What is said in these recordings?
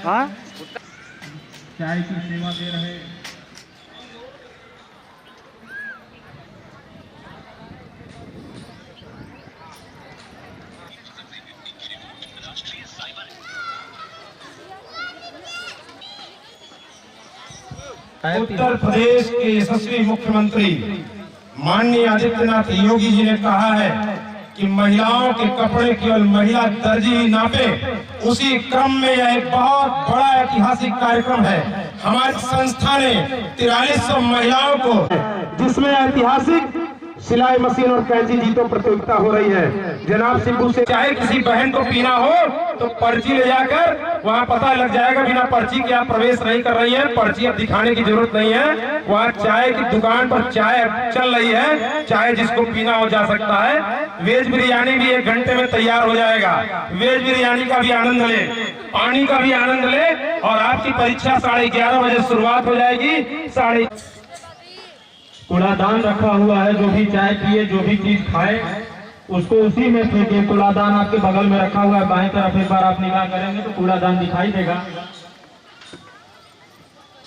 हाँ चाय की सेवा दे रहे उत्तर प्रदेश के यशस्वी मुख्यमंत्री माननीय आदित्यनाथ योगी जी ने कहा है कि महिलाओं के कपड़े केवल महिला दर्जी ही नापे। उसी क्रम में यह एक बहुत बड़ा ऐतिहासिक कार्यक्रम है। हमारी संस्था ने 4300 महिलाओं को, जिसमें ऐतिहासिक सिलाई मशीन और कैंची जीतो प्रतियोगिता हो रही है। जनाब सिब्बू से चाहे किसी बहन को पीना हो तो पर्ची ले जाकर वहाँ पता लग जाएगा, बिना पर्ची के आप प्रवेश नहीं कर रही है। पर्ची अब दिखाने की जरूरत नहीं है। वहाँ चाय की दुकान पर चाय चल रही है, चाय जिसको पीना हो जा सकता है। वेज बिरयानी भी 1 घंटे में तैयार हो जाएगा। वेज बिरयानी का भी आनंद ले, पानी का भी आनंद ले। और आपकी परीक्षा 11:30 बजे शुरुआत हो जाएगी। कूड़ादान रखा हुआ है, जो भी चाय पिए, जो भी चीज खाए उसको उसी में फेंके। कूड़ादान आपके बगल में रखा हुआ है, बाएं तरफ एक बार आप निगाह करेंगे तो कूड़ादान दिखाई देगा।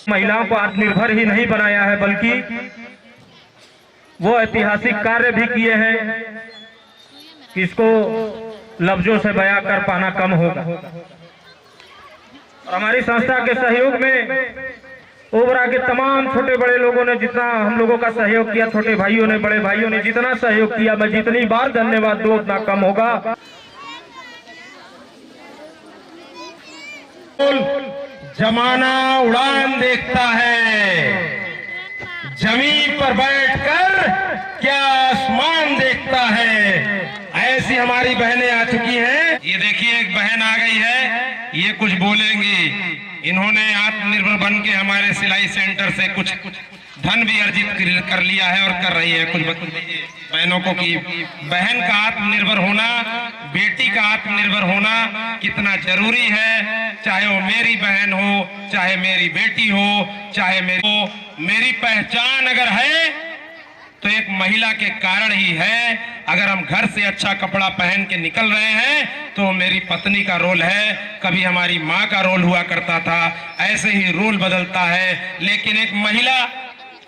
महिलाओं को आत्मनिर्भर ही नहीं बनाया है, बल्कि वो ऐतिहासिक कार्य भी किए हैं कि इसको लफ्जों से बयां कर पाना कम होगा। और हमारी संस्था के सहयोग में ओबरा के तमाम छोटे बड़े लोगों ने जितना हम लोगों का सहयोग किया, छोटे भाइयों ने, बड़े भाइयों ने जितना सहयोग किया, मैं जितनी बार धन्यवाद दूं उतना कम होगा। जमाना उड़ान देखता है, जमीन पर बैठकर क्या आसमान देखता है। ऐसी हमारी बहनें आ चुकी हैं। ये देखिए एक बहन आ गई है, ये कुछ बोलेंगी। इन्होंने आत्मनिर्भर बन के हमारे सिलाई सेंटर से कुछ धन भी अर्जित कर लिया है और कर रही है। कुछ बहनों को कि बहन का आत्मनिर्भर होना, बेटी का आत्मनिर्भर होना कितना जरूरी है। चाहे वो मेरी बहन हो, चाहे मेरी बेटी हो, चाहे मेरी पहचान अगर है तो एक महिला के कारण ही है। अगर हम घर से अच्छा कपड़ा पहन के निकल रहे हैं तो मेरी पत्नी का रोल है, कभी हमारी माँ का रोल हुआ करता था। ऐसे ही रोल बदलता है, लेकिन एक महिला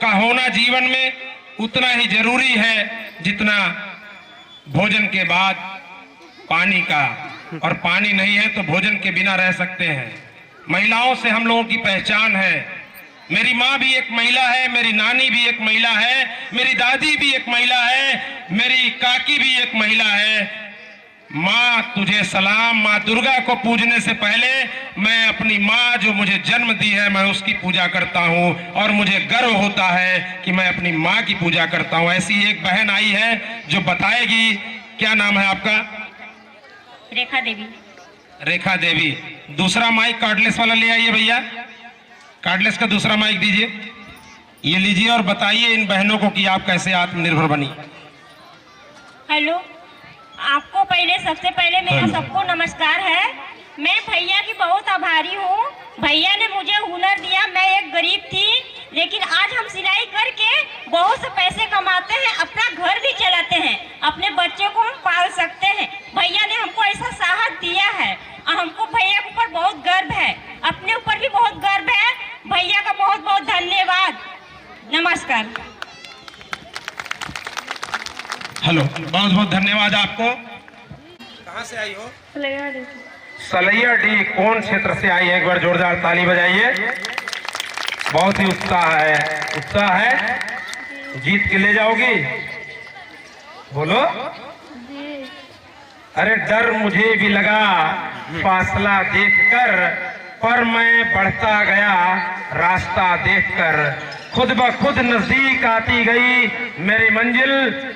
का होना जीवन में उतना ही जरूरी है जितना भोजन के बाद पानी का। और पानी नहीं है तो भोजन के बिना रह सकते हैं। महिलाओं से हम लोगों की पहचान है। मेरी माँ भी एक महिला है, मेरी नानी भी एक महिला है, मेरी दादी भी एक महिला है, मेरी काकी भी एक महिला है। माँ तुझे सलाम। माँ दुर्गा को पूजने से पहले मैं अपनी माँ जो मुझे जन्म दी है मैं उसकी पूजा करता हूँ और मुझे गर्व होता है कि मैं अपनी माँ की पूजा करता हूँ। ऐसी एक बहन आई है जो बताएगी। क्या नाम है आपका? रेखा देवी। रेखा देवी। दूसरा माइक कार्डलेस वाला ले आइए भैया, कार्डलेस का दूसरा माइक दीजिए। ये लीजिए और बताइए इन बहनों को कि आप कैसे आत्मनिर्भर बनी। हेलो, आपको सबसे पहले मेरा सबको नमस्कार है। मैं भैया की बहुत आभारी हूँ। भैया ने मुझे हुनर दिया। मैं एक गरीब थी, लेकिन आज हम सिलाई करके बहुत से पैसे कमाते हैं, अपना घर भी चलाते हैं, अपने बच्चे को हम पाल सकते हैं। भैया ने हमको ऐसा साहस दिया है और हमको भैया के ऊपर बहुत गर्व है, अपने ऊपर भी बहुत गर्व है। भैया का बहुत बहुत धन्यवाद। नमस्कार। हेलो, बहुत बहुत धन्यवाद आपको। कहाँ से आई हो? सलैयाडीह। कौन क्षेत्र से आई है? एक बार जोरदार ताली बजाइए। बहुत ही उत्साह है, उत्साह है। जीत के ले जाओगी? बोलो। अरे डर मुझे भी लगा फासला देखकर, पर मैं बढ़ता गया रास्ता देखकर। खुद ब खुद नजदीक आती गई मेरी मंजिल,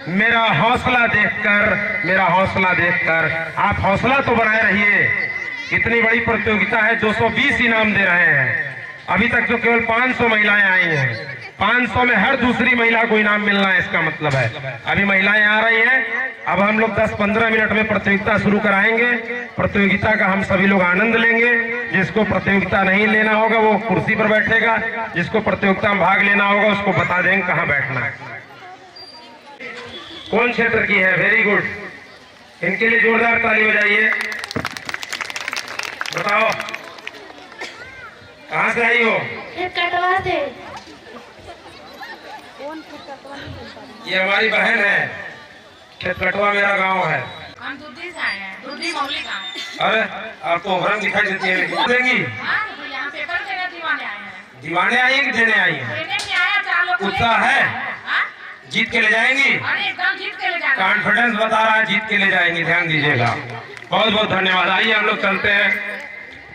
मेरा हौसला देखकर, मेरा हौसला देखकर। आप हौसला तो बनाए रहिए। इतनी बड़ी प्रतियोगिता है, 220 इनाम दे रहे हैं। अभी तक तो केवल 500 महिलाएं आई हैं। 500 में हर दूसरी महिला को इनाम मिलना है, इसका मतलब है। अभी महिलाएं आ रही हैं। अब हम लोग 10-15 मिनट में प्रतियोगिता शुरू कराएंगे। प्रतियोगिता का हम सभी लोग आनंद लेंगे। जिसको प्रतियोगिता नहीं लेना होगा वो कुर्सी पर बैठेगा, जिसको प्रतियोगिता में भाग लेना होगा उसको बता देंगे कहाँ बैठना है। कौन क्षेत्र की है? Very good. इनके लिए जोरदार ताली बजाइए। बताओ। कहाँ से आई हो? कटवा से। ये हमारी बहन है। खेत कटवा मेरा गांव है। हम दूधी से आए हैं, दूधी मौली गाँव। अरे आपको रंग दिखाई देती है, लेकिन देंगी? हाँ, तो यहाँ पेपर देने दीवाने आए हैं। दीवाने आई है कि देने आई है? देने में आया, 4 लोग उत्साह है? हाँ? जीत के ले जाएंगी? अरे एकदम जीत के ले जाएंगे। कॉन्फिडेंस बता रहा है जीत के ले जाएंगी, ध्यान दीजिएगा। बहुत बहुत धन्यवाद। आइए हम लोग चलते हैं।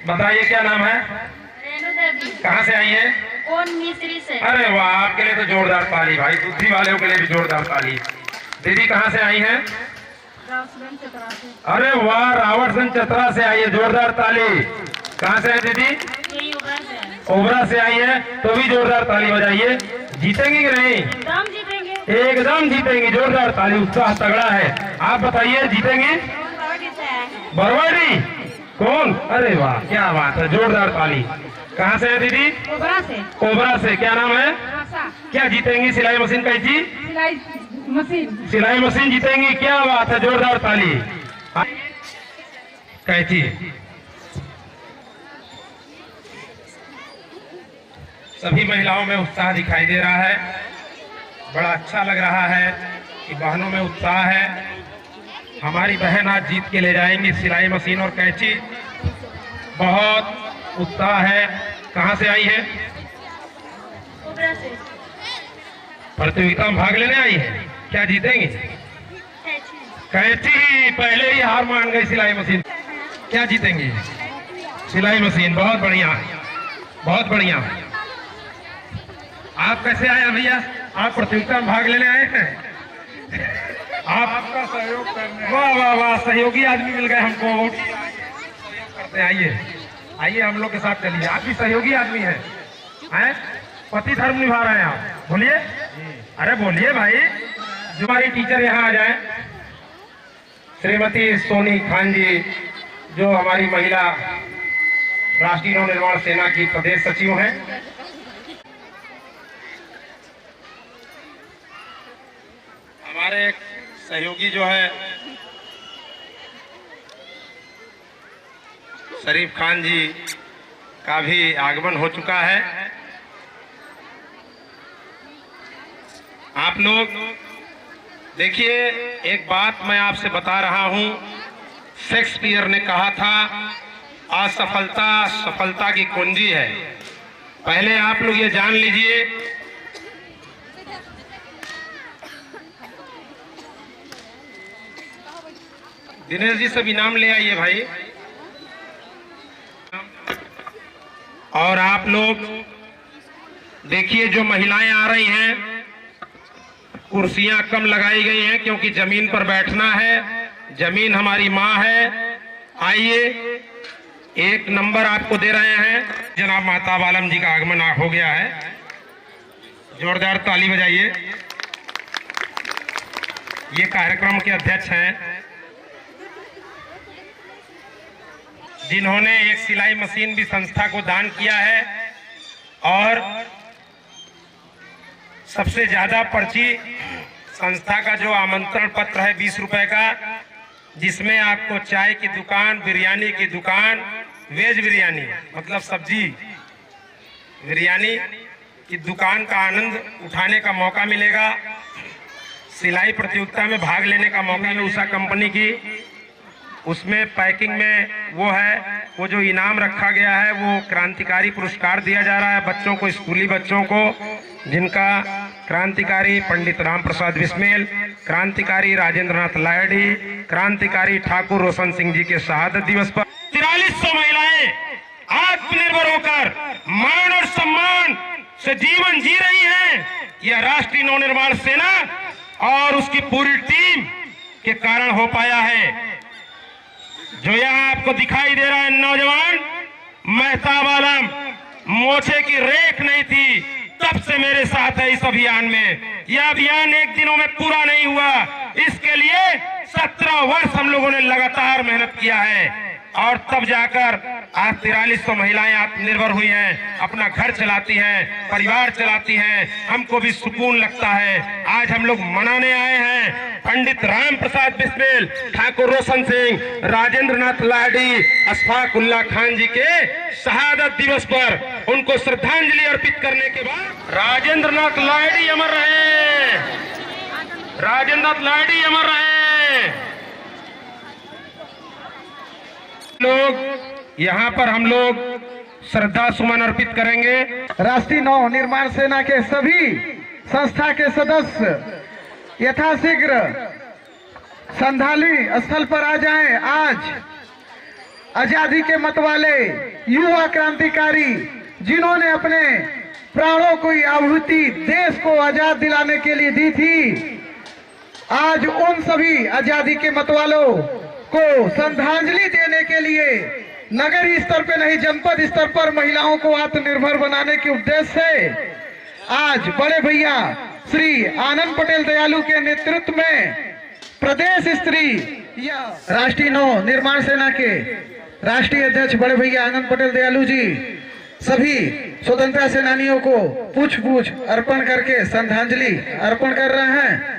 बताइए क्या नाम है? रेणु देवी। कहाँ से आई है? कौन मिस्त्री से? अरे वाह, आपके लिए तो जोरदार ताली भाई, बुद्धि वालों के लिए भी जोरदार ताली। दीदी कहाँ से आई हैं? अरे वाह, रावटगंज चतरा से आई है, जोरदार ताली। कहाँ से है दीदी? यही उबरा से। ओबरा से आई है, तो भी जोरदार ताली बजाइए। जीतेंगी कि नहीं? एकदम जीतेंगे। एकदम जीतेंगी, जोरदार ताली, उत्साह तगड़ा है। आप बताइए, जीतेंगी? बरवाड़ी? कौन? अरे वाह, क्या बात है, जोरदार ताली। कहाँ से है दीदी? उबरा से। ओबरा से। क्या नाम है? क्या जीतेंगी? सिलाई मशीन कैची? सिलाई मशीन जीतेंगी, क्या बात है, जोरदार ताली। कैची सभी महिलाओं में उत्साह दिखाई दे रहा है। बड़ा अच्छा लग रहा है कि बहनों में उत्साह है। हमारी बहन आज जीत के ले जाएंगी सिलाई मशीन और कैची। बहुत उत्साह है। कहाँ से आई है? उबरा से। प्रतियोगिता में भाग लेने आई है। क्या जीतेंगी? कैची। पहले ही हार मान गई सिलाई मशीन। क्या जीतेंगी? सिलाई मशीन। बहुत बढ़िया, बहुत बढ़िया। आप कैसे आए भैया? आप प्रतियोगिता में भाग लेने आए हैं? आपका सहयोग करने। वाह वाह वाह, सहयोगी आदमी मिल गए हमको। सहयोग करते हैं। आइए आइए, हम लोग के साथ चलिए। आप भी सहयोगी आदमी हैं? पति धर्म निभा रहे हैं आप? बोलिए। अरे बोलिए भाई। जो हमारी टीचर यहाँ आ जाए, श्रीमती सोनी खान जी, जो हमारी महिला राष्ट्रीय नव निर्माण सेना की प्रदेश सचिव हैं। हमारे एक सहयोगी जो है शरीफ खान जी का भी आगमन हो चुका है। आप लोग देखिए, एक बात मैं आपसे बता रहा हूं। शेक्सपियर ने कहा था, असफलता सफलता की कुंजी है। पहले आप लोग ये जान लीजिए, दिनेश जी सब इनाम ले आइए भाई। और आप लोग देखिए, जो महिलाएं आ रही हैं, कुर्सियां कम लगाई गई हैं क्योंकि जमीन पर बैठना है। जमीन हमारी माँ है। आइए, एक नंबर आपको दे रहे हैं। जनाब महताब आलम जी का आगमन हो गया है। जोरदार ताली बजाइए। ये कार्यक्रम के अध्यक्ष हैं, जिन्होंने एक सिलाई मशीन भी संस्था को दान किया है। और सबसे ज्यादा पर्ची संस्था का जो आमंत्रण पत्र है 20 रुपए का, जिसमें आपको चाय की दुकान, बिरयानी की दुकान, वेज बिरयानी मतलब सब्जी बिरयानी की दुकान का आनंद उठाने का मौका मिलेगा। सिलाई प्रतियोगिता में भाग लेने का मौका है उषा कंपनी की। उसमें पैकिंग में वो जो इनाम रखा गया है, वो क्रांतिकारी पुरस्कार दिया जा रहा है बच्चों को, स्कूली बच्चों को, जिनका क्रांतिकारी पंडित राम प्रसाद बिस्मिल, क्रांतिकारी राजेंद्र नाथ लाहिड़ी, क्रांतिकारी ठाकुर रोशन सिंह जी के शहादत दिवस पर 4300 महिलाएं आत्मनिर्भर होकर मान और सम्मान से जीवन जी रही हैं। यह राष्ट्रीय नवनिर्माण सेना और उसकी पूरी टीम के कारण हो पाया है। जो यहाँ आपको दिखाई दे रहा है नौजवान, महताब आलम, मोछे की रेख नहीं थी तब से मेरे साथ है इस अभियान में। यह अभियान एक दिनों में पूरा नहीं हुआ, इसके लिए 17 वर्ष हम लोगों ने लगातार मेहनत किया है। और तब जाकर आज 4300 महिलाएं आत्मनिर्भर हुई हैं, अपना घर चलाती हैं, परिवार चलाती हैं। हमको भी सुकून लगता है। आज हम लोग मनाने आए हैं पंडित राम प्रसाद बिस्मिल, ठाकुर रोशन सिंह, राजेंद्र नाथ लाहिड़ी, अशफाक उल्लाह खान जी के शहादत दिवस पर उनको श्रद्धांजलि अर्पित करने के बाद राजेंद्र नाथ लाहिड़ी अमर रहे, राजेंद्र नाथ लाहिड़ी अमर रहे। लोग यहाँ पर हम लोग श्रद्धा सुमन अर्पित करेंगे। राष्ट्रीय नव निर्माण सेना के सभी संस्था के सदस्य यथाशीघ्र संधाली स्थल पर आ जाएं। आज आजादी के मतवाले युवा क्रांतिकारी जिन्होंने अपने प्राणों की आहुति देश को आजाद दिलाने के लिए दी थी, आज उन सभी आजादी के मतवालों को श्रद्धांजलि देने के लिए नगरीय स्तर पे नहीं, जनपद स्तर पर महिलाओं को आत्मनिर्भर बनाने के उद्देश्य से आज बड़े भैया श्री आनंद पटेल दयालु के नेतृत्व में प्रदेश स्तरीय या राष्ट्रीय नव निर्माण सेना के राष्ट्रीय अध्यक्ष बड़े भैया आनंद पटेल दयालु जी सभी स्वतंत्रता सेनानियों को पुष्प अर्पण करके श्रद्धांजलि अर्पण कर रहे हैं।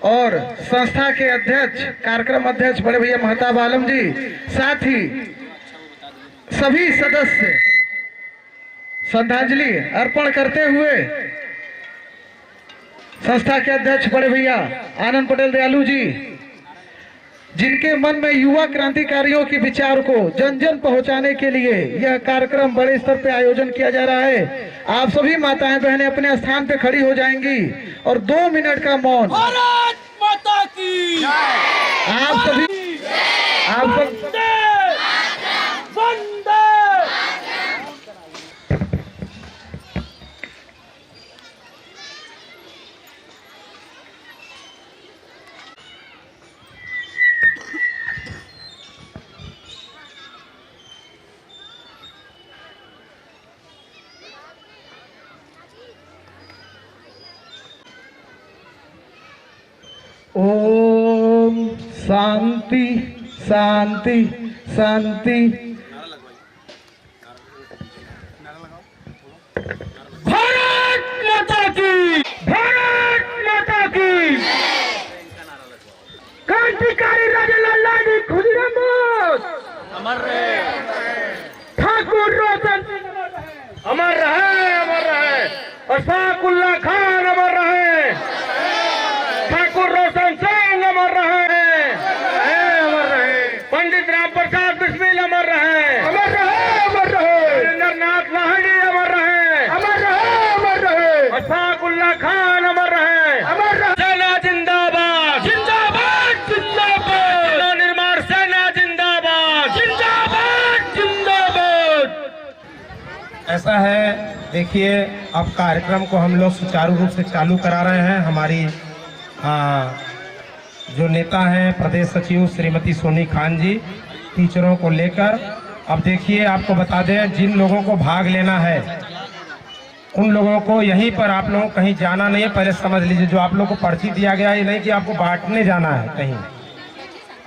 और संस्था के अध्यक्ष कार्यक्रम अध्यक्ष बड़े भैया महताब आलम जी, साथ ही सभी सदस्य श्रद्धांजलि अर्पण करते हुए संस्था के अध्यक्ष बड़े भैया आनंद पटेल दयालु जी, जिनके मन में युवा क्रांतिकारियों के विचार को जन जन पहुंचाने के लिए यह कार्यक्रम बड़े स्तर पे आयोजन किया जा रहा है। आप सभी माताएं बहनें अपने स्थान पे खड़ी हो जाएंगी और 2 मिनट का मौन। भारत माता की आप सभी वंदे ओम शांति शांति शांति। भारत माता की, भारत माता की। क्रांतिकारी राजा लाला खुदीराम बोस अमर रहे, ठाकुर रोशन अमर रहे, अमर रहे, अशफाक उल्लाह खान अमर रहे, ठाकुर रोशन सिंह अमर रहे, अमर रहे, पंडित राम प्रसाद बिस्मिल अमर रहे, अमर रहे, अमर रहे, राजेंद्र नाथ लाहिड़ी अमर रहे, अमर रहे, अमर रहे, अशफाक उल्लाह खान अमर रहे, अमर रहे। सेना जिंदाबाद, जिंदाबाद, जिंदाबाद, नव निर्माण सेना जिंदाबाद, जिंदाबाद, जिंदाबाद। ऐसा है, देखिए अब कार्यक्रम को हम लोग सुचारू रूप से चालू करा रहे हैं। हमारी जो नेता हैं प्रदेश सचिव श्रीमती सोनी खान जी, टीचरों को लेकर। अब देखिए आपको बता दें, जिन लोगों को भाग लेना है उन लोगों को यहीं पर, आप लोगों को कहीं जाना नहीं है। पहले समझ लीजिए, जो आप लोग को पर्ची दिया गया है ये नहीं कि आपको बांटने जाना है कहीं।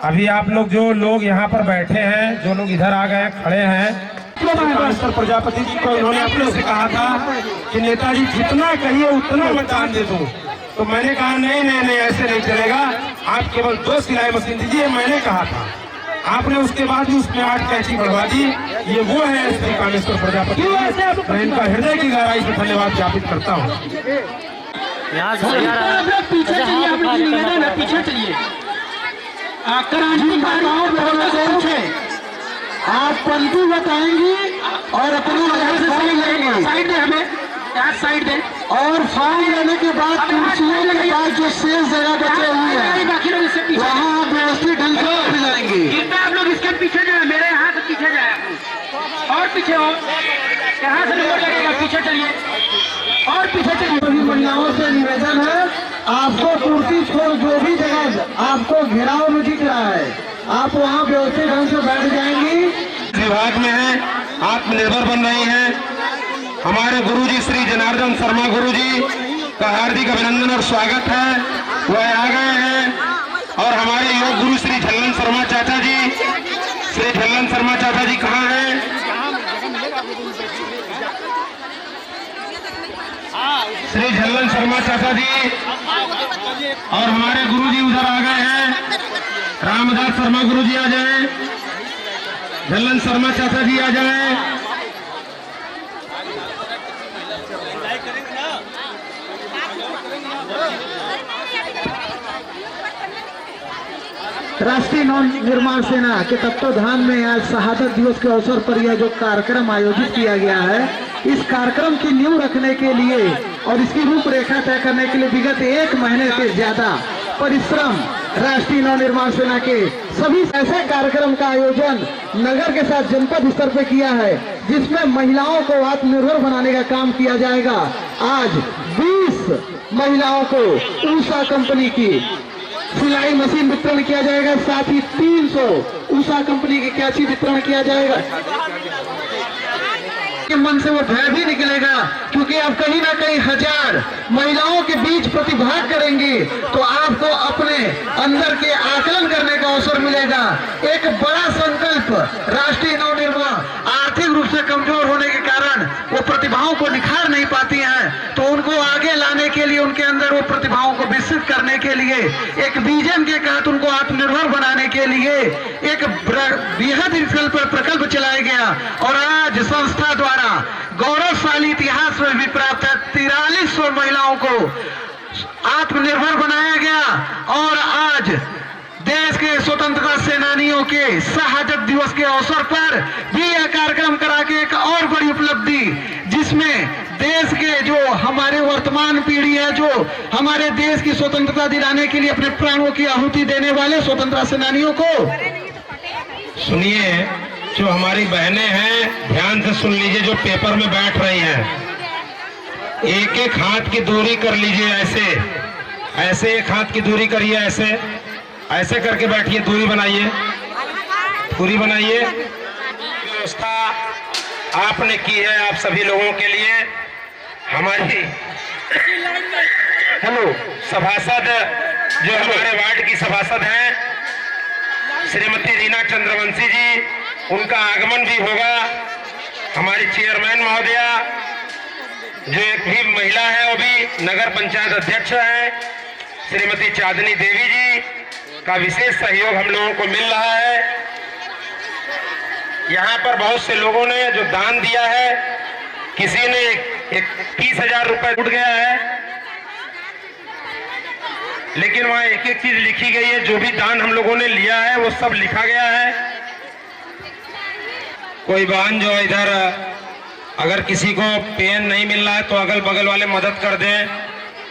अभी आप लोग जो लोग यहाँ पर बैठे हैं, जो लोग इधर आ गए खड़े हैं, मिस्टर प्रजापति जी को इन्होंने अपने से कहा था कि नेताजी जितना कहिए उतना मतदान दे दो, तो मैंने कहा नहीं नहीं नहीं, ऐसे नहीं चलेगा, आप केवल 2 सिलाई मशीन दीजिए, मैंने कहा था। आपने उसके बाद भी उसमें 8 कैंची बढ़वा दी। ये वो है श्री कामेश्वर प्रजापति, मैं इनका हृदय की गहराई से धन्यवाद ज्ञापित करता हूँ। पीछे चलिए, पीछे चलिए। आप पंक्ति बताएंगी और अपनी साइड में हमें साइड दे, और फॉर्म लेने के बाद कुर्सियों के पास जो शेष जगह बचे हुए हैं वहाँ आप व्यवस्थित ढंग से बैठ जाएंगे। आप लोग इसके पीछे जाए, मेरे यहाँ से पीछे जाए, और पीछे हो, यहाँ से नंबर लगेगा, पीछे चलिए और पीछे चलिए। सभी महिलाओं से निवेदन है, आपको कुर्सी छोड़ जो भी जगह आपको घेराव में दिख रहा है आप वहाँ व्यवस्थित ढंग से बैठ जाएंगी। विभाग में है, आत्मनिर्भर बन रही हैं। हमारे गुरुजी श्री जनार्दन शर्मा गुरुजी का हार्दिक अभिनंदन और स्वागत है, वह आ गए हैं। और हमारे योग गुरु श्री झल्लन शर्मा चाचा जी, श्री झल्लन झल्लन शर्मा चाचा जी कहाँ हैं? श्री झल्लन शर्मा चाचा जी और हमारे गुरुजी उधर आ गए हैं। रामदास शर्मा गुरुजी आ जाएं, झल्लन शर्मा चाचा जी आ जाएं। राष्ट्रीय नव निर्माण सेना के तत्वाधान में आज शहादत दिवस के अवसर पर यह जो कार्यक्रम आयोजित किया गया है, इस कार्यक्रम की नींव रखने के लिए और इसकी रूपरेखा तय करने के लिए विगत 1 महीने से ज्यादा परिश्रम राष्ट्रीय नव निर्माण सेना के सभी ऐसे कार्यक्रम का आयोजन नगर के साथ जनपद स्तर पर किया है, जिसमें महिलाओं को आत्मनिर्भर बनाने का काम किया जाएगा। आज 20 महिलाओं को ऊषा कंपनी की सिलाई मशीन वितरण किया जाएगा, साथ ही 300 ऊषा कंपनी की कैंची वितरण किया जाएगा। के मन से वो भय भी निकलेगा, क्योंकि आप कहीं ना कहीं 1000 महिलाओं के बीच प्रतिभाग करेंगे तो आपको अपने अंदर के आकलन करने का अवसर मिलेगा। एक बड़ा संकल्प राष्ट्रीय नव निर्माण आर्थिक रूप से कमजोर होने के कारण वो प्रतिभाओं को निखार नहीं पाती हैं, तो उनको आगे लाने के लिए, उनके अंदर वो प्रतिभाओं को विकसित करने के लिए, एक विजन के तहत उनको आत्मनिर्भर बनाने के लिए एक बेहद प्रकल्प चलाया गया। और आज संस्था द्वारा गौरवशाली इतिहास में भी प्राप्त है 4300 महिलाओं को आत्मनिर्भर बनाया गया। और आज देश के स्वतंत्रता सेनानियों के शहादत दिवस के अवसर पर भी यह कार्यक्रम करा के एक और बड़ी उपलब्धि, जिसमें देश के जो हमारे वर्तमान पीढ़ी है, जो हमारे देश की स्वतंत्रता दिलाने के लिए अपने प्राणों की आहुति देने वाले स्वतंत्रता सेनानियों को सुनिए। जो हमारी बहनें हैं ध्यान से सुन लीजिए, जो पेपर में बैठ रही हैं, एक हाथ की दूरी कर लीजिए, ऐसे एक हाथ की दूरी करिए, ऐसे करके बैठिए, दूरी बनाइए, पूरी बनाइए। व्यवस्था आपने की है आप सभी लोगों के लिए। हमारी सभासद जो हमारे वार्ड की सभासद हैं श्रीमती रीना चंद्रवंशी जी, उनका आगमन भी होगा। हमारी चेयरमैन महोदया जो एक भी महिला है, वो भी नगर पंचायत अध्यक्ष है, श्रीमती चांदनी देवी जी का विशेष सहयोग हम लोगों को मिल रहा है। यहाँ पर बहुत से लोगों ने जो दान दिया है, किसी ने 30,000 रुपए उठ गया है, लेकिन वहाँ एक चीज लिखी गई है, जो भी दान हम लोगों ने लिया है वो सब लिखा गया है। कोई बहन जो इधर अगर किसी को पेन नहीं मिल रहा है तो अगल बगल वाले मदद कर दें।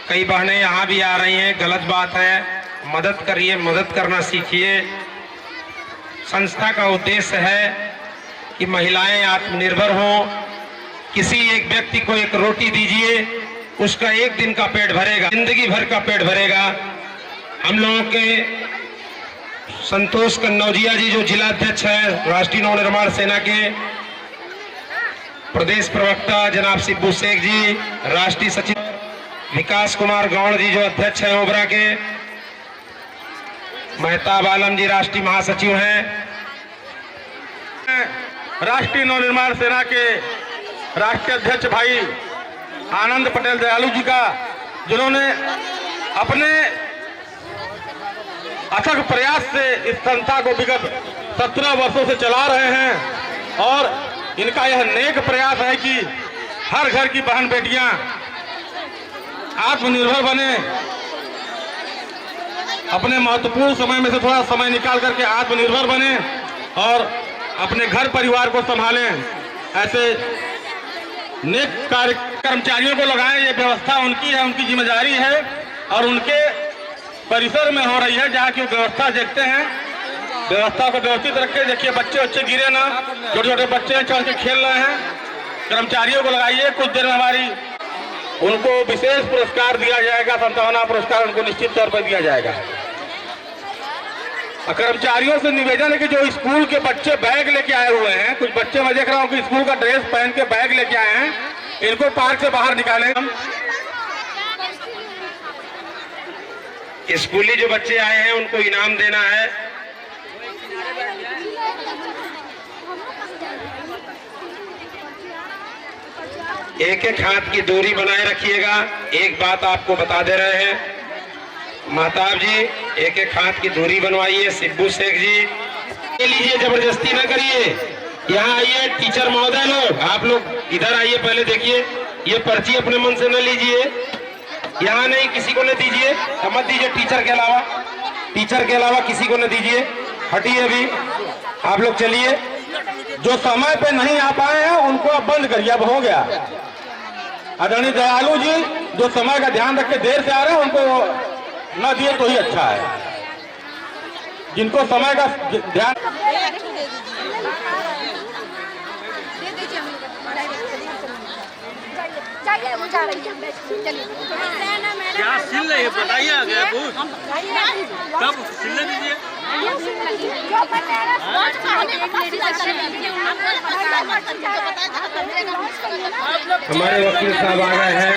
कई बहनें यहाँ भी आ रही हैं, गलत बात है, मदद करिए, मदद करना सीखिए। संस्था का उद्देश्य है कि महिलाएं आत्मनिर्भर हों। किसी एक व्यक्ति को एक रोटी दीजिए, उसका एक दिन का पेट भरेगा, जिंदगी भर का पेट भरेगा। हम लोगों के संतोष कन्नौजिया जी जो जिला अध्यक्ष है राष्ट्रीय नव निर्माण सेना के, प्रदेश प्रवक्ता जनाब शिबू शेख जी, राष्ट्रीय सचिव विकास कुमार गौड़ जी जो अध्यक्ष हैं ओबरा के, मेहताब आलम जी राष्ट्रीय महासचिव हैं, राष्ट्रीय नव निर्माण सेना के राष्ट्रीय अध्यक्ष भाई आनंद पटेल दयालु जी का, जिन्होंने अपने अथक प्रयास से इस संस्था को विगत 17 वर्षों से चला रहे हैं। और इनका यह नेक प्रयास है कि हर घर की बहन बेटियां आत्मनिर्भर बने, अपने महत्वपूर्ण समय में से थोड़ा समय निकाल करके आत्मनिर्भर बने और अपने घर परिवार को संभालें। ऐसे नेक कर्मचारियों को लगाएं, ये व्यवस्था उनकी है, उनकी जिम्मेदारी है और उनके परिसर में हो रही है, जहाँ की व्यवस्था देखते हैं। व्यवस्था को व्यवस्थित रखे, देखिए बच्चे गिरे ना, छोटे छोटे बच्चे चढ़ के खेल रहे हैं। कर्मचारियों को लगाइए, कुछ देर में हमारी उनको विशेष पुरस्कार दिया जाएगा, सांत्वना पुरस्कार उनको निश्चित तौर पर दिया जाएगा। कर्मचारियों से निवेदन है कि जो स्कूल के बच्चे बैग लेके आए हुए हैं, कुछ बच्चे मैं देख रहा हूँ कि स्कूल का ड्रेस पहन के बैग लेके आए हैं, इनको पार्क से बाहर निकालें। स्कूली जो बच्चे आए हैं उनको इनाम देना है। एक एक हाथ की दूरी बनाए रखिएगा। एक बात आपको बता दे रहे हैं महताब जी, एक एक हाथ की दूरी बनवाइए। सिब्बू शेख जी ले लीजिए, जबरदस्ती ना करिए। यहाँ आइए टीचर महोदय लोग, आप लोग इधर आइए, पहले देखिए। ये पर्ची अपने मन से न लीजिए, यहाँ नहीं, किसी को न दीजिए, मत दीजिए। टीचर के अलावा किसी को न दीजिए। हटिए अभी आप लोग, चलिए। जो समय पे नहीं आ पाए हैं उनको अब बंद करिए, अब हो गया। आदरणीय दयालु जी जो समय का ध्यान रख के देर से आ रहे हैं उनको न दिए तो ही अच्छा है। जिनको समय का ध्यान क्या सिल रही है बताइए आगे कब सिलने दीजिए। हमारे वकील साहब आ गए हैं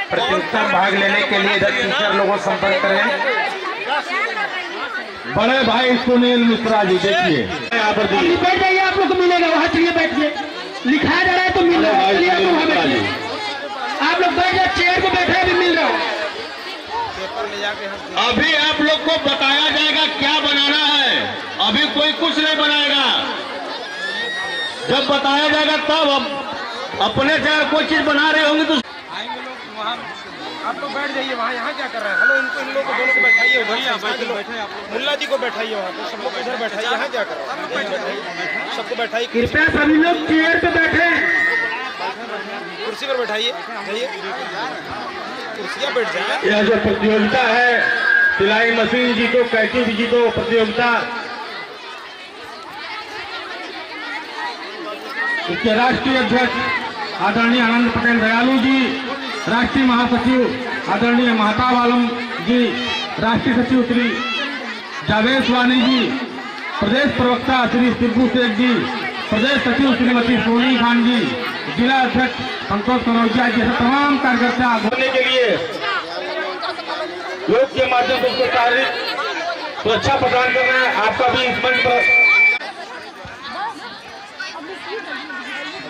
प्रतियोगिता भाग लेने के लिए। इधर टीचर लोगों से संपर्क करें। बड़े भाई सुनील मिश्रा जी देखिए, यहाँ पर बैठ जाइए, आप लोग को मिलेगा वहाँ, चलिए बैठिए। लिखाया जा रहा है तो मिल रहा है, चलिए आप लोग बैठिए। आप लोग बैठ जाए, चेयर पे बैठे अभी मिल रहा है। अभी आप लोग को बताया जाएगा क्या बनाना है, अभी कोई कुछ नहीं बनाएगा। जब बताया जाएगा तब हम अपने से कोई चीज बना रहे होंगे तो आएंगे लोग वहाँ। आप लोग बैठ जाइए वहाँ, यहाँ क्या कर रहे हैं? हेलो, इनको इन लोगों को दोनों को बैठाइए, बैठे मुल्ला जी को बैठाइए वहाँ पे, सब लोग इधर बैठाइए। यहाँ क्या कर रहे हैं? सबको बैठाइए, कृपया सभी लोग चेयर पे बैठे, कुर्सी पर बैठाइए, कुर्सियाँ बैठ जाए। यह जो प्रतियोगिता है सिलाई मशीन जीतो, कैंची भी जीतो प्रतियोगिता, इसके राष्ट्रीय अध्यक्ष आदरणीय आनंद पटेल दयालु जी, राष्ट्रीय महासचिव आदरणीय महताब आलम जी, राष्ट्रीय सचिव श्री जावेद वानी जी, प्रदेश प्रवक्ता श्री सिब्बू शेख जी, प्रदेश सचिव श्रीमती सोनी खान जी, जिला अध्यक्ष संतोष कनौजिया जैसे तमाम कार्यकर्ता होने के लिए योग के माध्यम से उसको शारीरिक सुरक्षा प्रदान करना है। आपका भी इस मंच पर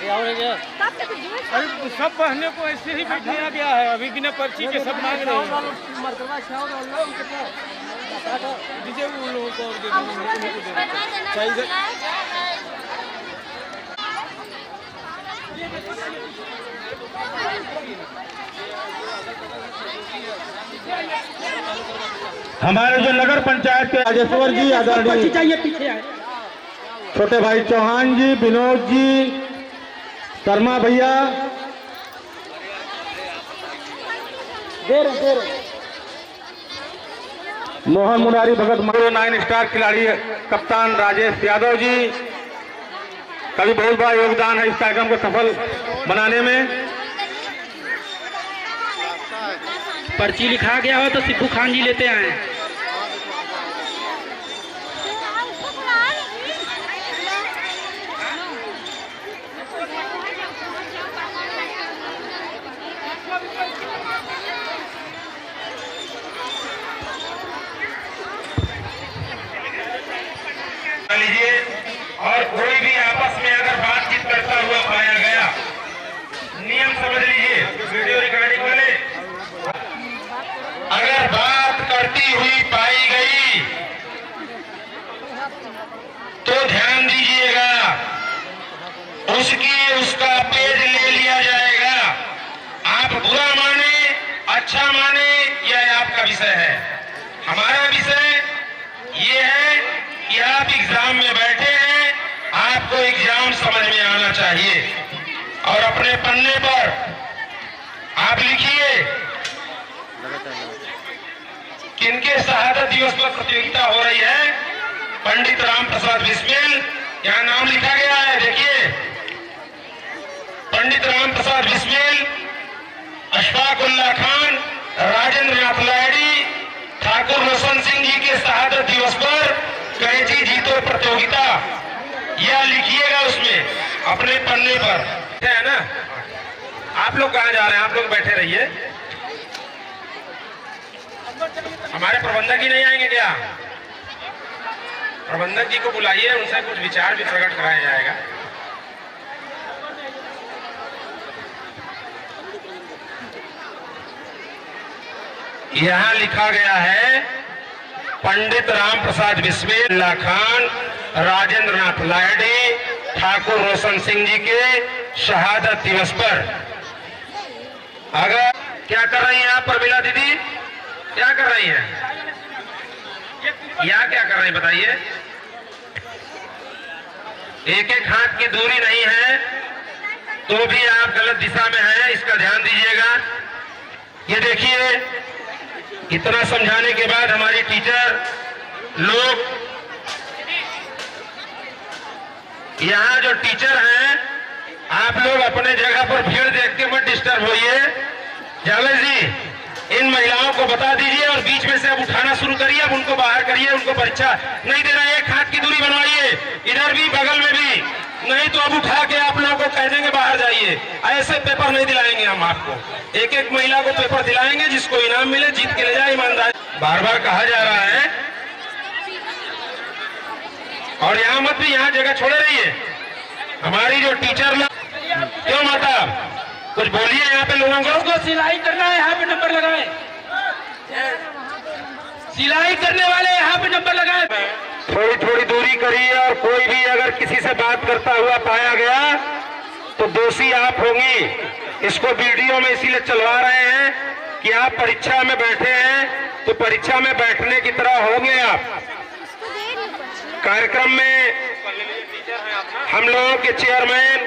अरे सब बहने को ऐसे ही बैठाया गया है, अभी बिना पर्ची के सब मांग रहे हैं। उन लोगों को हमारे जो नगर पंचायत के राजेश्वर जी, आदरणीय चाहिए पीछे आए। छोटे भाई चौहान जी, विनोद जी, शर्मा भैया, मोहन मुरारी भगत, 9 स्टार खिलाड़ी कप्तान राजेश यादव जी का भी बहुत बड़ा योगदान है इस कार्यक्रम को सफल बनाने में। पर्ची लिखा गया हो तो सिब्बू खान जी लेते आए। लीजिए, और कोई भी आपस में अगर बातचीत करता हुआ पाया गया, नियम समझ लीजिए वीडियो रिकॉर्डिंग वाले, अगर बात करती हुई पाई गई तो ध्यान दीजिएगा, उसका पेज ले लिया जाएगा। आप बुरा माने, अच्छा माने, यह आपका विषय है। हमारा विषय ये है कि आप एग्जाम में बैठे हैं, आपको एग्जाम समझ में आना चाहिए। और अपने पन्ने पर आप लिखिए किनके शहादत दिवस पर प्रतियोगिता हो रही है। पंडित राम प्रसाद बिस्मिल, यहाँ नाम लिखा गया है, देखिए। पंडित राम प्रसाद बिस्मिल, अशफाक उल्लाह खान, राजेंद्र नाथ लाहिड़ी, ठाकुर रोशन सिंह जी के शहादत दिवस पर कैंची जीतो प्रतियोगिता, यह लिखिएगा उसमें अपने पन्ने पर, है ना। आप लोग कहाँ जा रहे हैं? आप लोग बैठे रहिए। हमारे प्रबंधक ही नहीं आएंगे क्या? प्रबंधक जी को बुलाइए, उनसे कुछ विचार भी प्रकट कराया जाएगा। यहाँ लिखा गया है पंडित राम प्रसाद बिस्मिल खान, राजेंद्र नाथ लाहिड़ी, ठाकुर रोशन सिंह जी के शहादत दिवस पर। अगर क्या कर रही हैं आप प्रमिला दीदी, क्या कर रही हैं? यहाँ क्या कर रही हैं बताइए? एक एक हाथ की दूरी नहीं है तो भी आप गलत दिशा में हैं, इसका ध्यान दीजिएगा। ये देखिए, इतना समझाने के बाद हमारी टीचर लोग, यहाँ जो टीचर हैं, आप लोग अपने जगह पर भीड़ देख के मत डिस्टर्ब होइए। जावेद जी, इन महिलाओं को बता दीजिए और बीच में से अब उठाना शुरू करिए, अब उनको बाहर करिए, उनको परीक्षा नहीं देना। एक हाथ की दूरी बनवाइए, इधर भी बगल में भी, नहीं तो अब उठा के आप लोगों को कह देंगे बाहर जाइए। ऐसे पेपर नहीं दिलाएंगे हम आपको, एक एक महिला को पेपर दिलाएंगे, जिसको इनाम मिले जीत के ले जाए ईमानदार। बार बार कहा जा रहा है, और यहाँ मत भी, यहाँ जगह छोड़े रहिए। हमारी जो टीचर लोग, क्यों माता कुछ बोलिए यहाँ पे लोगों को। उसको सिलाई करना है, यहाँ पे नंबर लगाए। सिलाई करने वाले यहाँ पे नंबर लगाए। थोड़ी थोड़ी दूरी करिए, और कोई भी अगर किसी से बात करता हुआ पाया गया तो दोषी आप होंगी। इसको वीडियो में इसीलिए चलवा रहे हैं कि आप परीक्षा में बैठे हैं तो परीक्षा में बैठने की तरह होंगे आप। कार्यक्रम में हम लोगों के चेयरमैन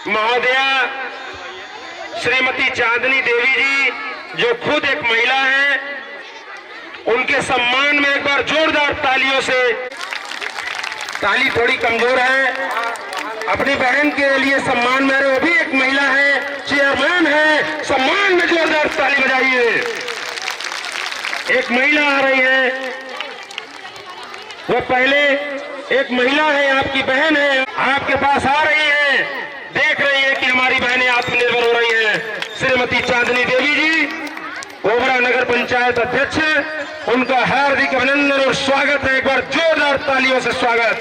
महोदया श्रीमती चांदनी देवी जी, जो खुद एक महिला हैं, उनके सम्मान में एक बार जोरदार तालियों से, ताली थोड़ी कमजोर है, अपनी बहन के लिए सम्मान में, वो भी एक महिला है, चेयरमैन है, सम्मान में जोरदार ताली बजाइए। एक महिला आ रही है, वो पहले एक महिला है, आपकी बहन है, आपके पास आ रही है, देख रही है कि हमारी बहनें आत्मनिर्भर हो रही हैं। श्रीमती चांदनी देवी जी, ओबरा नगर पंचायत अध्यक्ष, उनका हार्दिक अभिनंदन और स्वागत है। एक बार जोरदार तालियों से स्वागत।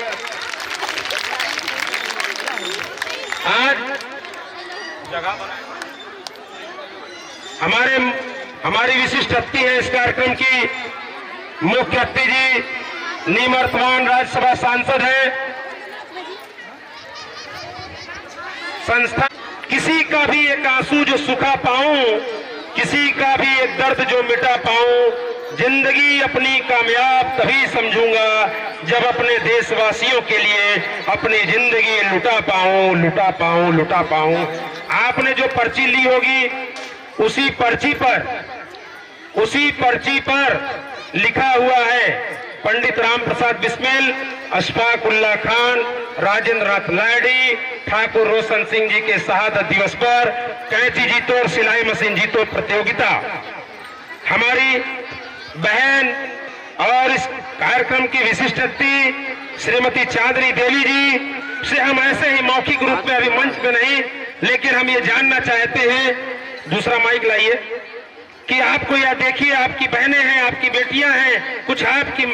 आज हमारी विशिष्ट अतिथि है इस कार्यक्रम की, मुख्य अतिथि जी निवर्तमान राज्यसभा सांसद है। संस्था किसी का भी एक आंसू जो सुखा पाऊं, किसी का भी एक दर्द जो मिटा पाऊं, जिंदगी अपनी कामयाब तभी समझूंगा जब अपने देशवासियों के लिए अपनी जिंदगी लुटा पाऊं, लुटा पाऊं, लुटा पाऊं। आपने जो पर्ची ली होगी, उसी पर्ची पर लिखा हुआ है पंडित राम प्रसाद बिस्मिल, अशफाक उल्लाह खान, राजेंद्र नाथ लाहिड़ी, ठाकुर रोशन सिंह जी के शहादत दिवस पर कैंची जीतो और सिलाई मशीन जीतो प्रतियोगिता। हमारी बहन और इस कार्यक्रम की विशिष्ट अतिथि श्रीमती चांदनी देवी जी से हम ऐसे ही मौखिक रूप में, अभी मंच पे नहीं, लेकिन हम ये जानना चाहते हैं, दूसरा माइक लाइए, कि आपको यह देखिए, आपकी बहनें हैं, आपकी बेटियां हैं, कुछ आपकी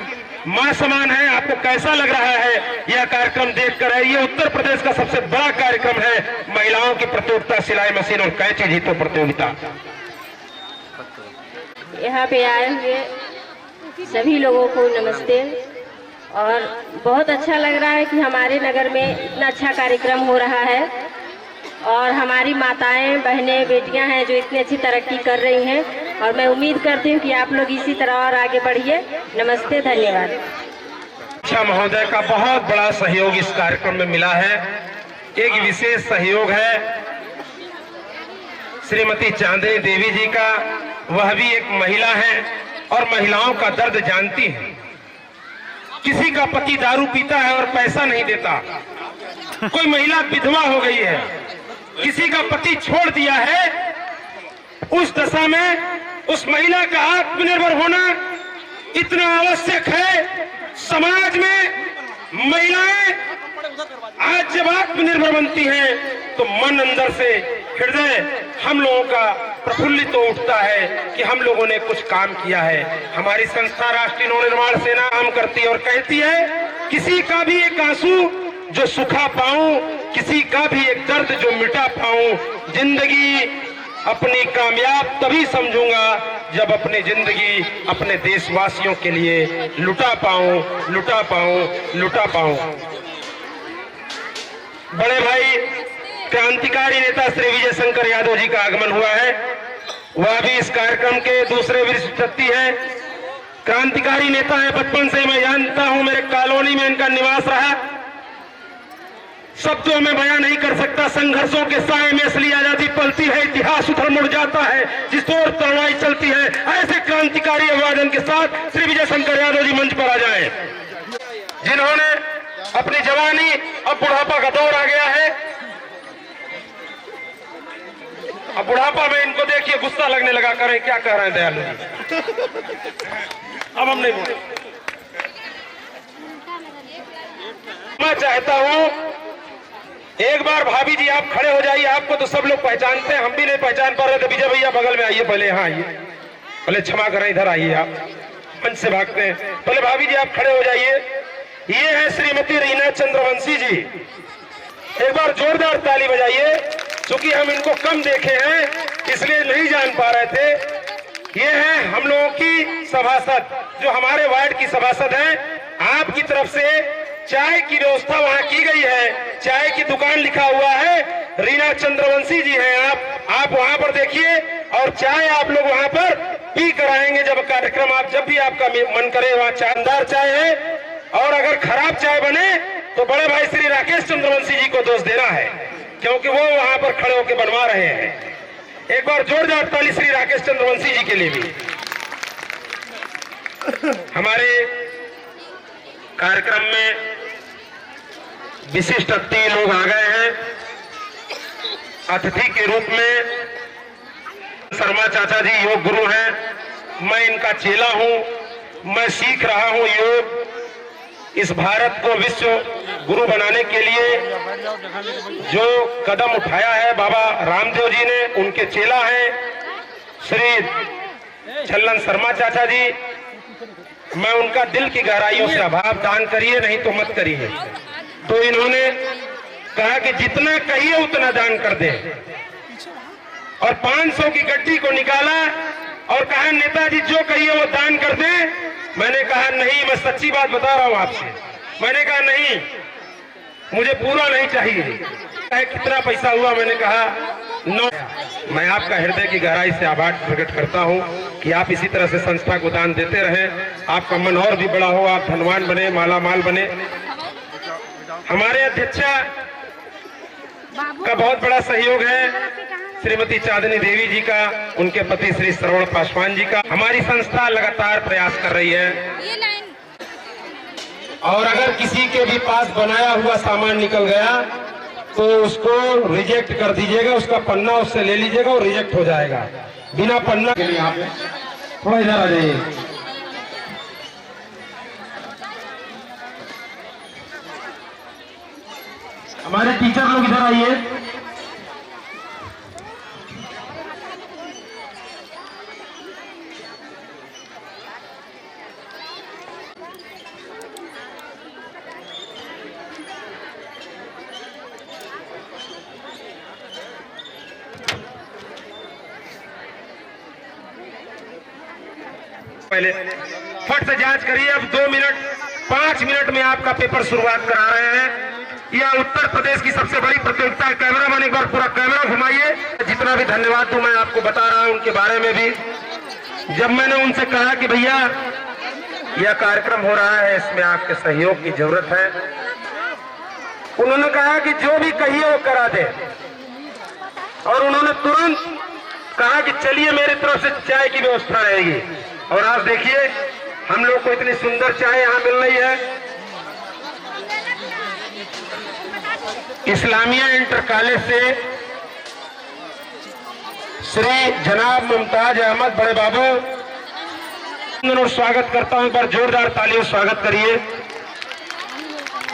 मां समान है, आपको कैसा लग रहा है यह कार्यक्रम देखकर? ये उत्तर प्रदेश का सबसे बड़ा कार्यक्रम है, महिलाओं की प्रतियोगिता, सिलाई मशीन और कैंची जीतो प्रतियोगिता। यहाँ पे आए हुए सभी लोगों को नमस्ते। और बहुत अच्छा लग रहा है कि हमारे नगर में इतना अच्छा कार्यक्रम हो रहा है, और हमारी माताएं, बहनें, बेटियां हैं जो इतनी अच्छी तरक्की कर रही हैं, और मैं उम्मीद करती हूं कि आप लोग इसी तरह और आगे बढ़िए। नमस्ते, धन्यवाद। अच्छा, महोदय का बहुत बड़ा सहयोग इस कार्यक्रम में मिला है। एक विशेष सहयोग है श्रीमती चांदनी देवी जी का, वह भी एक महिला है और महिलाओं का दर्द जानती है। किसी का पति दारू पीता है और पैसा नहीं देता, कोई महिला विधवा हो गई है, किसी का पति छोड़ दिया है, उस दशा में उस महिला का आत्मनिर्भर होना इतना आवश्यक है। समाज में महिलाएं आज जब आत्मनिर्भर बनती हैं तो मन अंदर से, हृदय हम लोगों का प्रफुल्लित हो उठता है कि हम लोगों ने कुछ काम किया है। हमारी संस्था राष्ट्रीय नवनिर्माण सेना काम करती है और कहती है, किसी का भी एक आंसू जो सुखा पाऊं, किसी का भी एक दर्द जो मिटा पाऊं, जिंदगी अपनी कामयाब तभी समझूंगा जब अपनी जिंदगी अपने देशवासियों के लिए लुटा पाऊं, लुटा पाऊं, लुटा पाऊं। बड़े भाई क्रांतिकारी नेता श्री विजय शंकर यादव जी का आगमन हुआ है। वह भी इस कार्यक्रम के दूसरे वरिष्ठ व्यक्ति है, क्रांतिकारी नेता है। बचपन से मैं जानता हूं, मेरे कॉलोनी में इनका निवास रहा। शब्दों में बयां नहीं कर सकता। संघर्षों के साए में असली आजादी पलती है, इतिहास उधर मुड़ जाता है जिस ओर तलवार चलती है। ऐसे क्रांतिकारी अभिवादन के साथ श्री विजय शंकर यादव जी मंच पर आ जाएं, जिन्होंने अपनी जवानी, अब बुढ़ापा का दौर आ गया है। अब बुढ़ापा में इनको देखिए गुस्सा लगने लगा, करें क्या कह रहे हैं दयालु जी। अब हम नहीं बोले। मैं चाहता हूं एक बार भाभी जी आप खड़े हो जाइए। आपको तो सब लोग पहचानते हैं, हम भी नहीं पहचान पा रहे थे। विजय भैया बगल में आइए पहले, यहाँ आइए, पहले क्षमा करें, इधर आइए, आप मंच से भागते हैं। पहले भाभी जी आप खड़े हो जाइए। ये है श्रीमती रीना चंद्रवंशी जी। एक बार जोरदार ताली बजाइए। क्योंकि हम इनको कम देखे हैं इसलिए नहीं जान पा रहे थे। ये है हम लोगों की सभासद, जो हमारे वार्ड की सभासद हैं। आपकी तरफ से चाय की व्यवस्था वहां की गई है, चाय की दुकान लिखा हुआ है, रीना चंद्रवंशी जी हैं। आप वहां पर देखिए और चाय आप लोग वहां पर पी कर आएंगे। जब कार्यक्रम आप जब भी आपका मन करे, वहां शानदार चाय है। और अगर खराब चाय बने तो बड़े भाई श्री राकेश चंद्रवंशी जी को दोष देना है, क्योंकि वो वहां पर खड़े होकर बनवा रहे हैं। एक बार जोरदार ताली श्री राकेश चंद्रवंशी जी के लिए भी। हमारे कार्यक्रम में विशिष्ट अतिथि लोग आ गए हैं। अतिथि के रूप में शर्मा चाचा जी योग गुरु हैं। मैं इनका चेला हूं। मैं सीख रहा हूं योग। इस भारत को विश्व गुरु बनाने के लिए जो कदम उठाया है बाबा रामदेव जी ने, उनके चेला हैं श्री छल्लन शर्मा चाचा जी। मैं उनका दिल की गहराइयों से आभार। दान करिए, नहीं तो मत करिए। तो इन्होंने कहा कि जितना कहिए उतना दान कर दे, और 500 की गड्डी को निकाला और कहा नेताजी जो कहिए वो दान कर दे। मैंने कहा नहीं, मैं सच्ची बात बता रहा हूं आपसे। मैंने कहा नहीं, मुझे पूरा नहीं चाहिए। कितना पैसा हुआ? मैंने कहा 9। मैं आपका हृदय की गहराई से आभार प्रकट करता हूं कि आप इसी तरह से संस्था को दान देते रहें। आपका मन और भी बड़ा हो, आप धनवान बने, माला माल बने। हमारे अध्यक्षा का बहुत बड़ा सहयोग है श्रीमती चांदनी देवी जी का, उनके पति श्री श्रवण पासवान जी का। हमारी संस्था लगातार प्रयास कर रही है। और अगर किसी के भी पास बनाया हुआ सामान निकल गया तो उसको रिजेक्ट कर दीजिएगा। उसका पन्ना उससे ले लीजिएगा और रिजेक्ट हो जाएगा। बिना पन्ना के लिए आप थोड़ा इधर आ जाइए। हमारे टीचर लोग इधर आइए। पहले फट से जांच करिए। अब 2 मिनट 5 मिनट में आपका पेपर शुरुआत करा रहे हैं। यह उत्तर प्रदेश की सबसे बड़ी प्रतियोगिता है। कैमरामैन एक बार पूरा कैमरा घुमाइए। जितना भी धन्यवाद दूं मैं आपको बता रहा हूं उनके बारे में भी। जब मैंने उनसे कहा कि भैया यह कार्यक्रम हो रहा है, इसमें आपके सहयोग की जरूरत है, उन्होंने कहा कि जो भी कहिए वो करा दे। और उन्होंने तुरंत कहा कि चलिए मेरी तरफ से चाय की व्यवस्था रहेगी। और आप देखिए हम लोग को इतनी सुंदर चाय यहाँ मिल रही है। इस्लामिया इंटर कॉलेज से श्री जनाब मुमताज अहमद बड़े बाबू, और स्वागत करता हूं। एक बार जोरदार तालियों स्वागत करिए,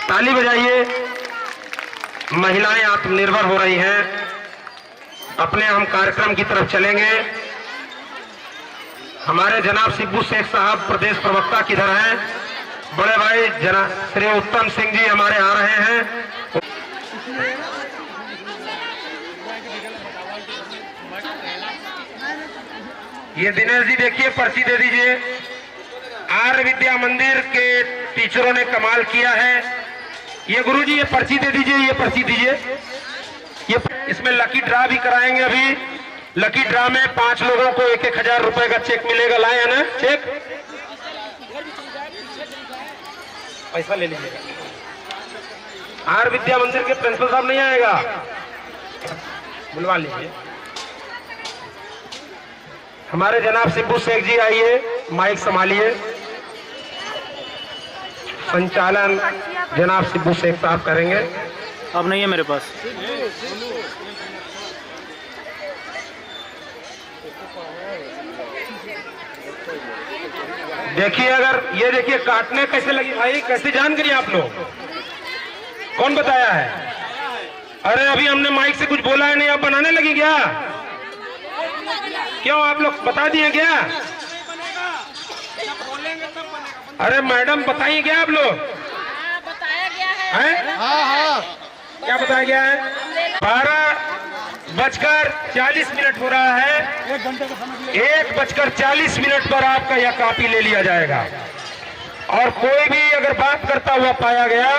ताली बजाइए। महिलाएं आत्मनिर्भर हो रही हैं। अपने हम कार्यक्रम की तरफ चलेंगे। हमारे जनाब सिब्बू शेख साहब प्रदेश प्रवक्ता किधर हैं? बड़े भाई जनाब श्री उत्तम सिंह जी हमारे आ रहे हैं। ये दिनेश जी देखिए, पर्ची दे दीजिए। आर्य विद्या मंदिर के टीचरों ने कमाल किया है। ये गुरुजी ये पर्ची दे दीजिए, ये पर्ची दीजिए। ये इसमें लकी ड्रा भी कराएंगे अभी। लकी ड्रा में 5 लोगों को 1-1 रुपए का चेक मिलेगा। लाए है ना चेक? पैसा ले लीजिएगा। आर्य विद्या मंदिर के प्रिंसिपल साहब नहीं आएगा, बुलवा लीजिए। हमारे जनाब सिब्बू शेख जी आइए, माइक संभालिए। संचालन जनाब सिब्बू शेख साहब करेंगे। अब नहीं है मेरे पास। देखिए, अगर ये देखिए काटने कैसे लगी भाई, कैसे जान करिए आप लोग? कौन बताया है? अरे अभी हमने माइक से कुछ बोला है नहीं, आप बनाने लगी क्या? क्यों आप लोग बता दिए क्या? अरे मैडम बताइए क्या आप लोग? बताया गया है? हाँ। क्या बताया गया है? 12:40 हो रहा है। 1:40 पर आपका यह कॉपी ले लिया जाएगा। और कोई भी अगर बात करता हुआ पाया गया,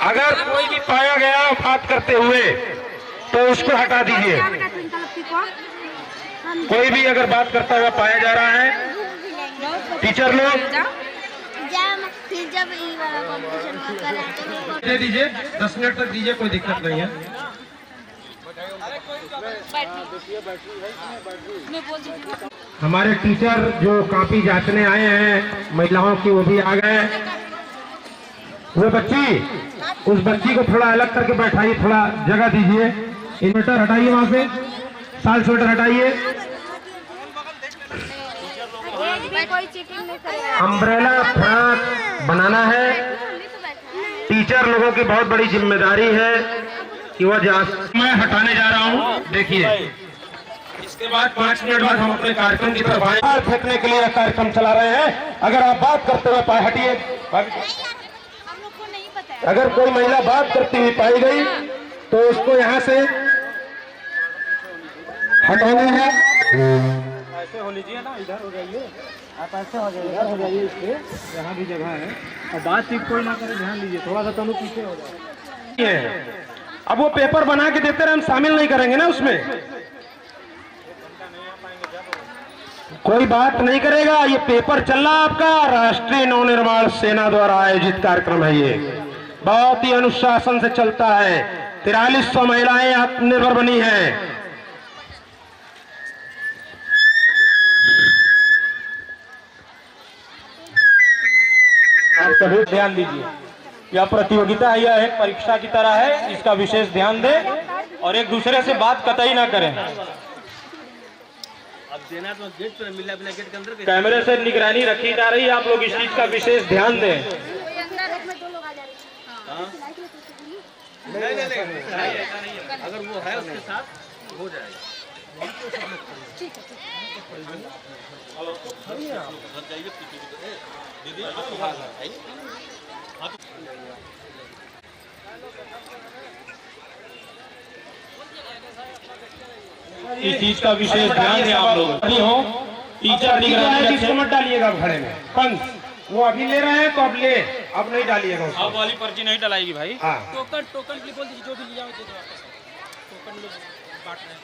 अगर कोई भी पाया गया बात करते हुए, तो उसको हटा दीजिए। कोई भी अगर बात करता हुआ पाया जा रहा है, टीचर लोग दे दीजिए, 10 मिनट तक दीजिए, कोई दिक्कत नहीं है। हमारे टीचर जो कॉपी जांचने आए हैं महिलाओं की, वो भी आ गए। वो बच्ची, उस बच्ची को थोड़ा अलग करके बैठाइए, थोड़ा जगह दीजिए। इन्वर्टर हटाइए, वहां से साल स्वेटर हटाइए। अम्ब्रेला फ्रॉक बनाना है। टीचर लोगों की बहुत बड़ी जिम्मेदारी है कि वह मैं हटाने जा रहा हूं। देखिए, इसके बाद 5 मिनट बाद हम अपने कार्यक्रम की तरफ आए। फेंकने के लिए कार्यक्रम चला रहे हैं। अगर आप बात करते हुए पाए, हटिए। अगर कोई महिला बात करती हुई पाई गई तो उसको यहाँ से हटाना है। ऐसे हो लीजिए ना, इधर हो जाइए आप, ऐसे हो जाइए, इधर हो जाइए। इसके यहाँ भी जगह है, और बातचीत कोई ना करे, ध्यान दीजिए। थोड़ा सा तनु पीछे हो जाए। अब वो पेपर बना के देते रहे, हम शामिल नहीं करेंगे ना उसमें। कोई बात नहीं करेगा। ये पेपर चल रहा आपका, राष्ट्रीय नवनिर्माण सेना द्वारा आयोजित कार्यक्रम है। ये बहुत ही अनुशासन से चलता है। 4300 महिलाएं आत्मनिर्भर बनी हैं। आप सभी ध्यान दीजिए, यह प्रतियोगिता यह एक परीक्षा की तरह है, इसका विशेष ध्यान दें और एक दूसरे से बात कतई ना करें। अब देना तो गेट पर मिला, बिना गेट के अंदर कैमरे से निगरानी रखी जा रही है, आप लोग इस चीज का विशेष ध्यान दें। नहीं, अगर वो है उसके साथ हो जाएगा। इस चीज का विशेष ध्यान दें आप लोग। टीचर निगरानी रखें, मत डालिएगा घड़े में। पंच वो अभी ले रहे हैं तो अब ले, अब नहीं डालिएगा। अब वाली पर्ची नहीं डलाएगी भाई। हाँ। टोकन बोल दीजिए, जो भी लिया हो दे दो वापस। टोकन लोग बांट रहे हैं।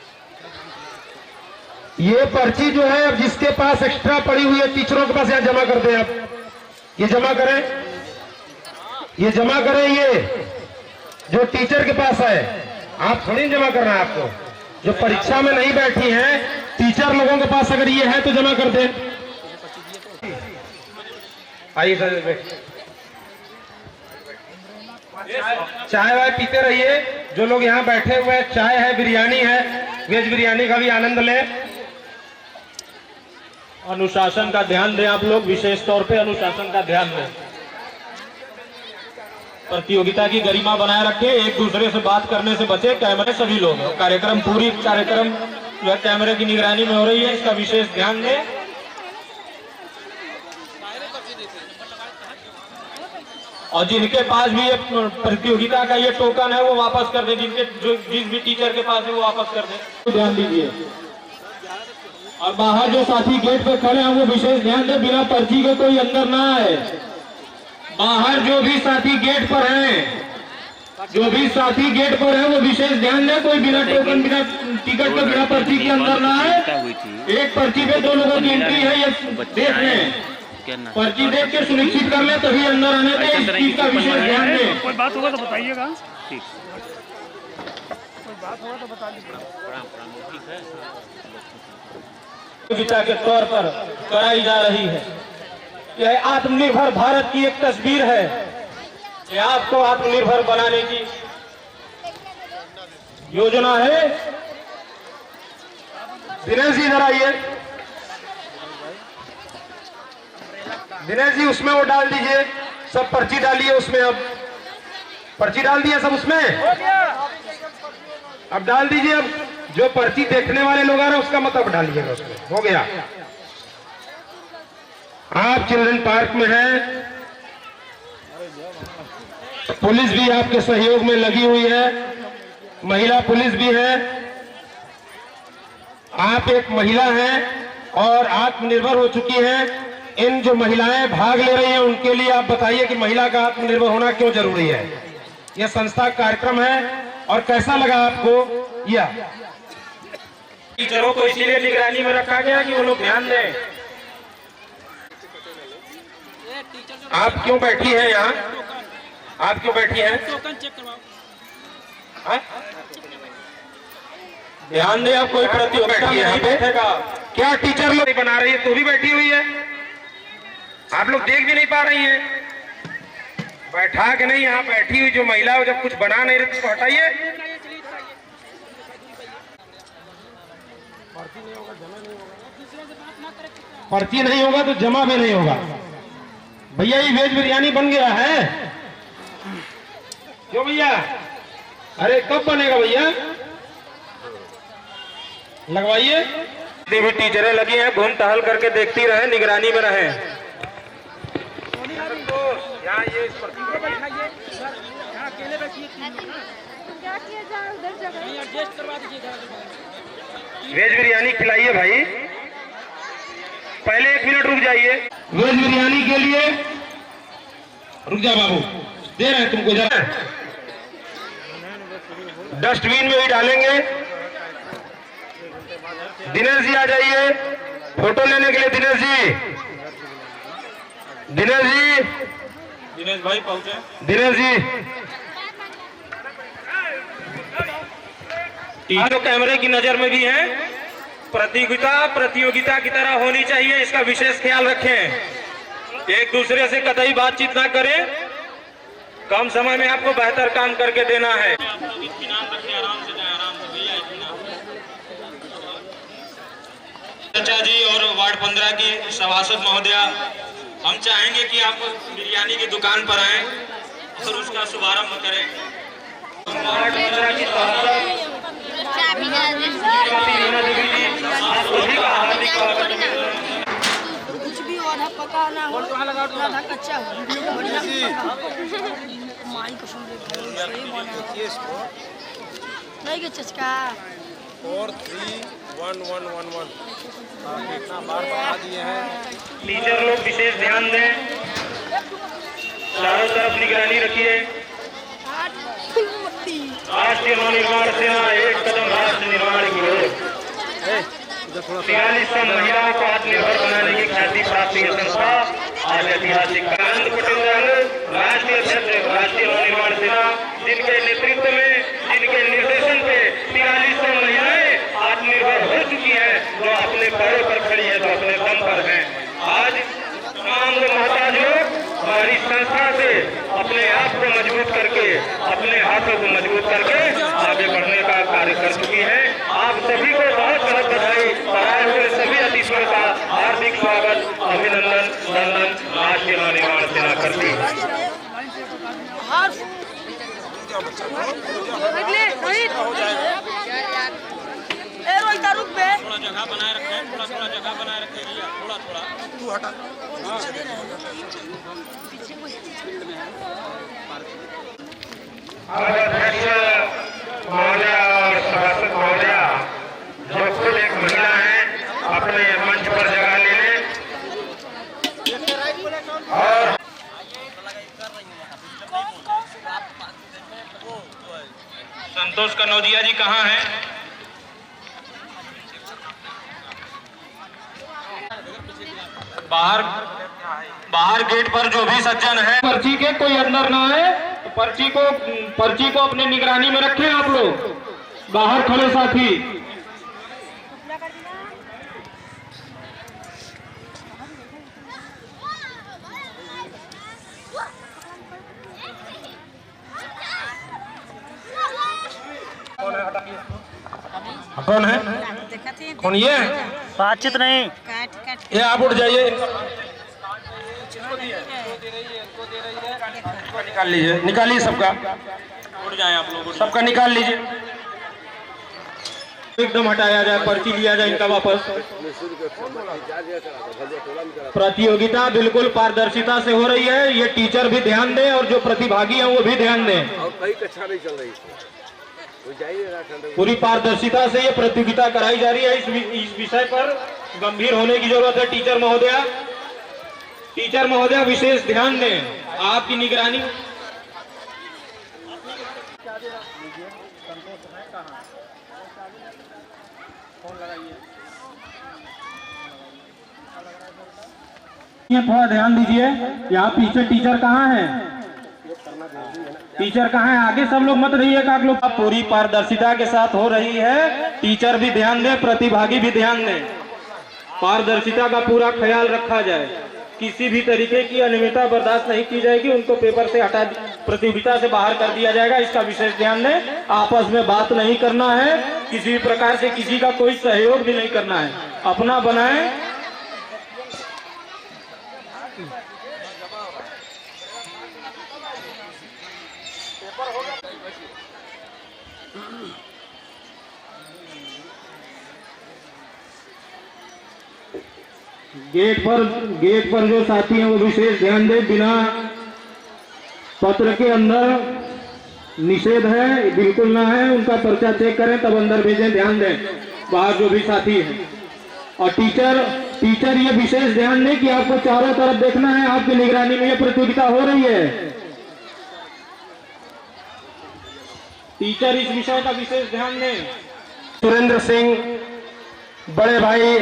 ये पर्ची जो है, अब जिसके पास एक्स्ट्रा पड़ी हुई है टीचरों के पास यहाँ जमा कर दें। आप ये जमा करें, ये जमा करें। ये जो टीचर के पास है, आप थोड़ी जमा करना है आपको। जो परीक्षा में नहीं बैठी हैं, टीचर लोगों के पास अगर ये है तो जमा कर दें। आइए सर, चाय वाय पीते रहिए। जो लोग यहाँ बैठे हुए हैं, चाय है, बिरयानी है, वेज बिरयानी का भी आनंद लें। अनुशासन का ध्यान दें आप लोग, विशेष तौर पे अनुशासन का ध्यान दें। प्रतियोगिता की गरिमा बनाए रखें, एक दूसरे से बात करने से बचे। कैमरे सभी लोग, कार्यक्रम पूरी कार्यक्रम जो है कैमरे की निगरानी में हो रही है, इसका विशेष ध्यान दें। और जिनके पास भी ये प्रतियोगिता का ये टोकन है वो वापस कर दे, जिस भी टीचर के पास है वो वापस कर दे। ध्यान दीजिए। और बाहर जो साथी गेट पे खड़े हैं वो विशेष ध्यान दें, बिना पर्ची के कोई अंदर ना आए। बाहर जो भी साथी गेट पर हैं, वो विशेष ध्यान दें, कोई बिना टोकन, बिना टिकट के, बिना पर्ची के अंदर ना आए। एक पर्ची पे 2 लोगों की एंट्री है, ये देख लें, पर्ची देख के सुनिश्चित कर लें तभी अंदर आने दें। इस चीज का विशेष ध्यान दें। कोई बात होगा तो बताइएगा। प्रतियोगिता के तौर पर कराई जा रही है। यह आत्मनिर्भर भारत की एक तस्वीर है। यह आपको आत्मनिर्भर बनाने की योजना है। दिनेश जी इधर आइए। दिनेश जी उसमें वो डाल दीजिए, सब पर्ची डालिए उसमें। अब पर्ची डाल दिया सब उसमें, अब डाल दीजिए। अब जो पर्ची देखने वाले लोग आ रहे हैं उसका मतलब डालिएगा उसमें। हो गया। आप चिल्ड्रन पार्क में हैं, पुलिस भी आपके सहयोग में लगी हुई है, महिला पुलिस भी है। आप एक महिला हैं और आत्मनिर्भर हो चुकी हैं। इन जो महिलाएं भाग ले रही हैं उनके लिए आप बताइए कि महिला का आत्मनिर्भर होना क्यों जरूरी है। यह संस्था कार्यक्रम है और कैसा लगा आपको यह? टीचरों को इसीलिए निगरानी में रखा गया कि वो लोग ध्यान दें। आप क्यों बैठी हैं यहाँ? आप क्यों बैठी हैं? ध्यान दें, आप कोई प्रतियोगिता में नहीं बैठेगा। क्या टीचर लोग बना रही है तो भी बैठी हुई है? आप लोग देख भी नहीं पा रही हैं? बैठा के नहीं, यहाँ बैठी हुई जो महिला है जब कुछ बना नहीं रही तो हटाइए। पर्ची नहीं होगा तो जमा भी नहीं होगा। भैया ये वेज बिरयानी बन गया है क्यों भैया? अरे कब बनेगा भैया? लगवाइए। भी टीचरें लगी हैं, घूम टहल करके देखती रहे, निगरानी में रहे। यहाँ ये वेज बिरयानी खिलाइए भाई। पहले 1 मिनट रुक जाइए। वेज बिरयानी के लिए रुक जा बाबू, दे रहे हैं तुमको। जरा डस्टबिन में भी डालेंगे। दिनेश जी आ जाइए फोटो लेने के लिए। दिनेश जी, दिनेश जी, दिनेश भाई पहुंचे। दिनेश जी टीचर कैमरे की नजर में भी है। प्रतियोगिता की तरह होनी चाहिए, इसका विशेष ख्याल रखें। एक दूसरे से कतई बातचीत ना करें। कम समय में आपको बेहतर काम करके देना है। चाचा जी और वार्ड 15 की सभासद महोदया, हम चाहेंगे कि आप बिरयानी की दुकान पर आएं और उसका शुभारंभ करें। वार्ड 15 की सभासद कुछ भी आधा पका ना हो, आधा कच्चा हो, बढ़िया माई कसम नहीं के चचका 431111 इतना बार बता दिए हैं। टीचर लोग विशेष ध्यान दें, चारों तरफ निगरानी रखिए। राष्ट्रीय नवनिर्माण सेना एक कदम राष्ट्र निर्माण की ओर। 4300 महिलाओं को आत्मनिर्भर बनाने की ख्याति प्राप्त यह संस्था आज ऐतिहासिक आनंद पटेल राष्ट्रीय अध्यक्ष राष्ट्रीय नवनिर्माण सेना, जिनके नेतृत्व में, जिनके निर्देशन पे 4300 महिलाएं आत्मनिर्भर हो चुकी है, जो अपने पैरों पर खड़ी है, जो अपने दम पर है। आज तमाम मोहताज लोग हमारी संस्था से अपने आप को मजबूत करके, अपने हाथों को मजबूत करके आगे बढ़ने का कार्य कर चुकी है। आप सभी को बहुत बहुत बधाई। आए हुए सभी अतिथियों का हार्दिक स्वागत, अभिनंदन, वंदन राष्ट्रीय नवनिर्माण सेना करती है। रोहित जगह बनाए रखें, थोड़ा थोड़ा जगह बनाए रखें भैया, थोड़ा थोड़ा तू हटा। अध्यक्ष महोदय और सभासद महोदय जो खुद एक महिला है अपने मंच पर जगह ले लें। और संतोष कनौजिया जी कहाँ हैं? बाहर गेट पर जो भी सज्जन है, पर्ची के कोई अंदर ना है, तो पर्ची को अपनी निगरानी में रखें आप लोग। बाहर खड़े साथी कौन है? कौन ये है? बातचीत नहीं, ये आप उठ जाइए, निकाल लीजिए, निकालिए सबका, उठ जाए आप लोग। सबका निकाल लीजिए। एकदम हटाया जाए, पर्ची लिया जाए इनका वापस। प्रतियोगिता बिल्कुल पारदर्शिता से हो रही है, ये टीचर भी ध्यान दें और जो प्रतिभागी हैं वो भी ध्यान दें। और कई कक्षा नहीं चल रही, पूरी पारदर्शिता से ये प्रतियोगिता कराई जा रही है। इस विषय पर गंभीर होने की जरूरत है। टीचर महोदया विशेष ध्यान दें, आपकी निगरानी। थोड़ा ध्यान दीजिए, यहाँ पीछे टीचर कहाँ है? टीचर कहाँ है? आगे सब लोग मत रहिए, आप लोग। पूरी पारदर्शिता के साथ हो रही है, टीचर भी ध्यान दें, प्रतिभागी भी ध्यान दें। पारदर्शिता का पूरा ख्याल रखा जाए, किसी भी तरीके की अनियमितता बर्दाश्त नहीं की जाएगी। उनको पेपर से हटा, प्रतियोगिता से बाहर कर दिया जाएगा, इसका विशेष ध्यान दें। आपस में बात नहीं करना है, किसी भी प्रकार से किसी का कोई सहयोग भी नहीं करना है, अपना बनाएं। गेट पर जो साथी हैं वो विशेष ध्यान दें। बिना पत्र के अंदर निषेध है, बिल्कुल ना है, उनका पर्चा चेक करें तब अंदर भेजें, ध्यान दें। बाहर जो भी साथी हैं और टीचर ये विशेष ध्यान दें कि आपको चारों तरफ देखना है, आपकी निगरानी में ये प्रतियोगिता हो रही है। टीचर इस विषय का विशेष ध्यान दें। सुरेंद्र सिंह बड़े भाई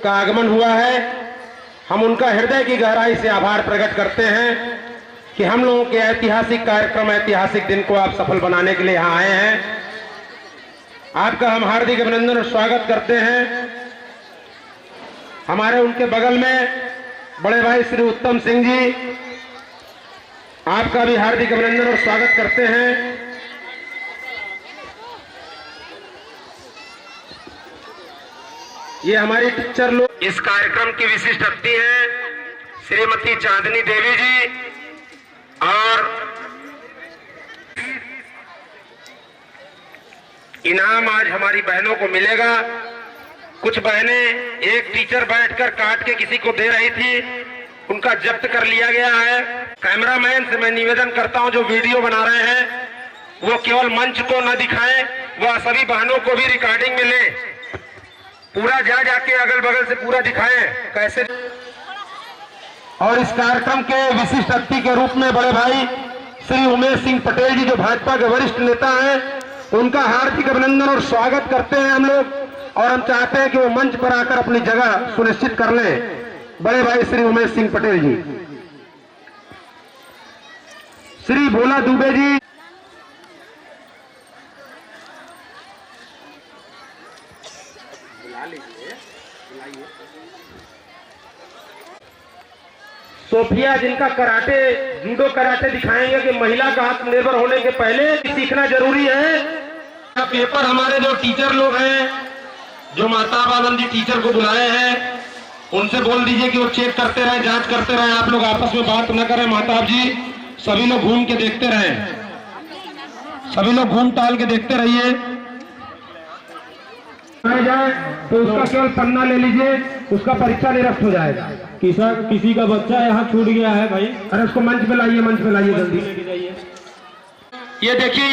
का आगमन हुआ है। हम उनका हृदय की गहराई से आभार प्रकट करते हैं कि हम लोगों के ऐतिहासिक कार्यक्रम, ऐतिहासिक दिन को आप सफल बनाने के लिए यहाँ आए हैं। आपका हम हार्दिक अभिनंदन और स्वागत करते हैं। हमारे उनके बगल में बड़े भाई श्री उत्तम सिंह जी, आपका भी हार्दिक अभिनंदन और स्वागत करते हैं। ये हमारी टीचर लोग। इस कार्यक्रम की विशिष्ट अतिथि हैं श्रीमती चांदनी देवी जी, और इनाम आज हमारी बहनों को मिलेगा। कुछ बहनें एक टीचर बैठकर काट के किसी को दे रही थी, उनका जब्त कर लिया गया है। कैमरामैन से मैं निवेदन करता हूं, जो वीडियो बना रहे हैं वो केवल मंच को न दिखाएं, वह सभी बहनों को भी रिकॉर्डिंग में ले, पूरा जाके अगल बगल से पूरा दिखाएं कैसे। और इस कार्यक्रम के विशिष्ट अतिथि के रूप में बड़े भाई श्री उमेश सिंह पटेल जी, जो भाजपा के वरिष्ठ नेता हैं, उनका हार्दिक अभिनंदन और स्वागत करते हैं हम लोग। और हम चाहते हैं कि वो मंच पर आकर अपनी जगह सुनिश्चित कर लें। बड़े भाई श्री उमेश सिंह पटेल जी, श्री भोला दुबे जी, सोफिया जिनका कराटे, जूडो कराटे दिखाएंगे कि महिला का आत्मनिर्भर होने के पहले सीखना जरूरी है। पेपर हमारे जो टीचर लोग हैं, जो महताब आलम जी टीचर को बुलाए हैं, उनसे बोल दीजिए कि वो चेक करते रहे, जांच करते रहे। आप लोग आपस में बात न करें महताब जी, सभी लोग घूम के देखते रहें, सभी लोग घूम टहल के देखते रहिए। तो उसका केवल पन्ना ले लीजिए, उसका परीक्षा निरस्त हो जाएगा। किसी का बच्चा यहाँ छूट गया है भाई। अरे उसको मंच पे लाइए, मंच पे लाइए जल्दी। ये देखिए,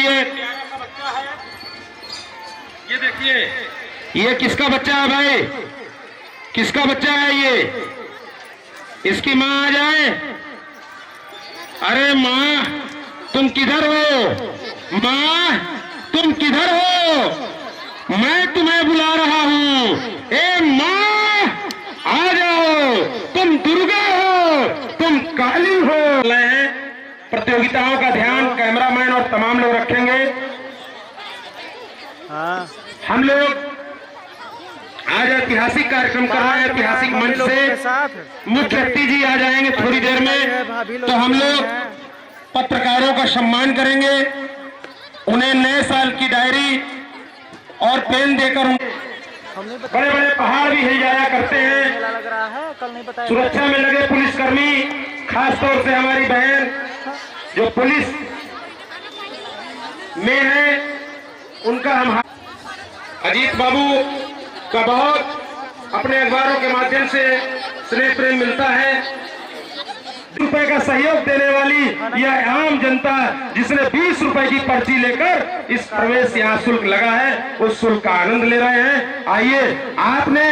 ये देखिए ये किसका बच्चा है भाई? किसका बच्चा है ये? इसकी माँ आ जाए। अरे माँ तुम किधर हो? माँ तुम किधर हो? मैं तुम्हें बुला रहा हूँ। ए माँ आ जाओ, तुम दुर्गा हो, तुम काली हो। प्रतियोगिताओं का ध्यान कैमरामैन और तमाम लोग रखेंगे। हम लोग आज ऐतिहासिक कार्यक्रम कर रहे हैं। ऐतिहासिक मंच से मुख्य अतिथि जी आ जाएंगे थोड़ी देर में, तो हम लोग पत्रकारों का सम्मान करेंगे। उन्हें नए साल की डायरी और पेन देकर बड़े बड़े पहाड़ भी हिल जाया करते हैं। सुरक्षा में लगे पुलिसकर्मी, खासतौर से हमारी बहन जो पुलिस में है, उनका हम अजीत बाबू का बहुत अपने अखबारों के माध्यम से स्नेह प्रेम मिलता है। रुपए का सहयोग देने वाली यह आम जनता जिसने 20 रुपए की पर्ची लेकर इस प्रवेश यहाँ शुल्क लगा है, उस शुल्क का आनंद ले रहे हैं। आइए, आपने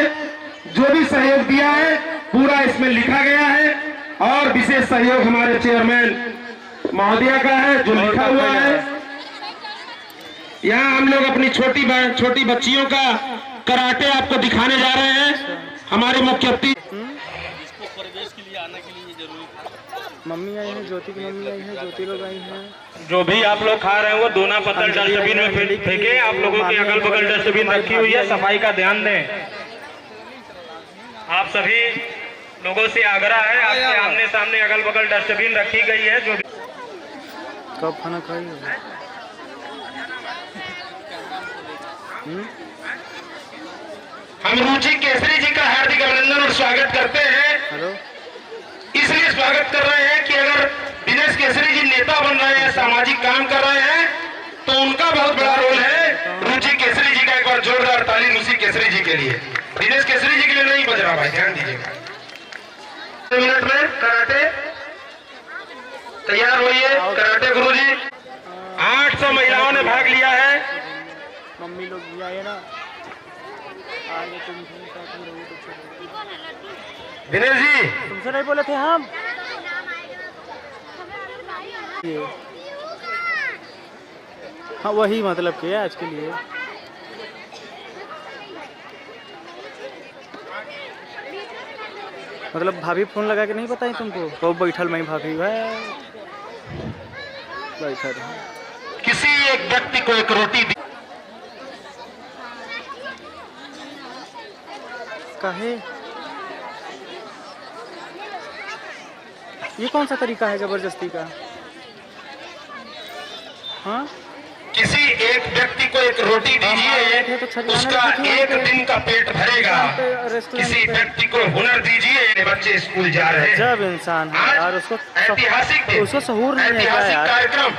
जो भी सहयोग दिया है पूरा इसमें लिखा गया है, और विशेष सहयोग हमारे चेयरमैन महोदया का है जो लिखा हुआ है। यहाँ हम लोग अपनी छोटी बच्चियों का कराटे आपको दिखाने जा रहे हैं। हमारे मुख्य अतिथि प्रवेश के लिए आने के लिए जरूरी। मम्मी आई है, ज्योति की मम्मी आई है, ज्योति लोग आई हैं। जो भी आप लोग खा रहे हैं वो दोना पत्तल डस्टबिन में फेंके। आप लोगों के अगल बगल डस्टबिन रखी हुई है, सफाई का ध्यान दें। आप सभी लोगों से आग्रह है, आपके आमने सामने अगल बगल डस्टबिन रखी गई है। जो कब खाना खाई? हम रुचि केसरी जी का हार्दिक अभिनंदन और स्वागत करते हैं। हेलो, इसलिए स्वागत कर रहे हैं कि अगर दिनेश केसरी जी नेता बन रहे हैं, सामाजिक काम कर रहे हैं, तो उनका बहुत बड़ा रोल है। रुचि केसरी जी का एक बार जोरदार ताली रुचि केसरी जी के लिए। दिनेश केसरी जी के लिए नहीं बज रहा भाई, ध्यान दीजिएगा। 2 मिनट में कराटे तैयार होइए। कराटे गुरुजी 800 महिलाओं ने भाग लिया है। मम्मी लोग भी आए ना, आगे तुम दिनेश जी तुमसे नहीं बोले थे हम? हाँ वही मतलब के आज के लिए। मतलब भाभी फोन लगा के नहीं बताई तुमको? तो बैठल मैं भाभी बैठा रहे। किसी एक व्यक्ति को एक रोटी दी। काहे? ये कौन सा तरीका है जबरदस्ती का? हाँ, किसी एक व्यक्ति को एक रोटी दीजिए, उसका एक दिन का पेट भरेगा। किसी व्यक्ति को हुनर दीजिए, बच्चे स्कूल जा रहे हैं। जब इंसान है यार, उसको सहूर नहीं है क्या यार? कार्यक्रम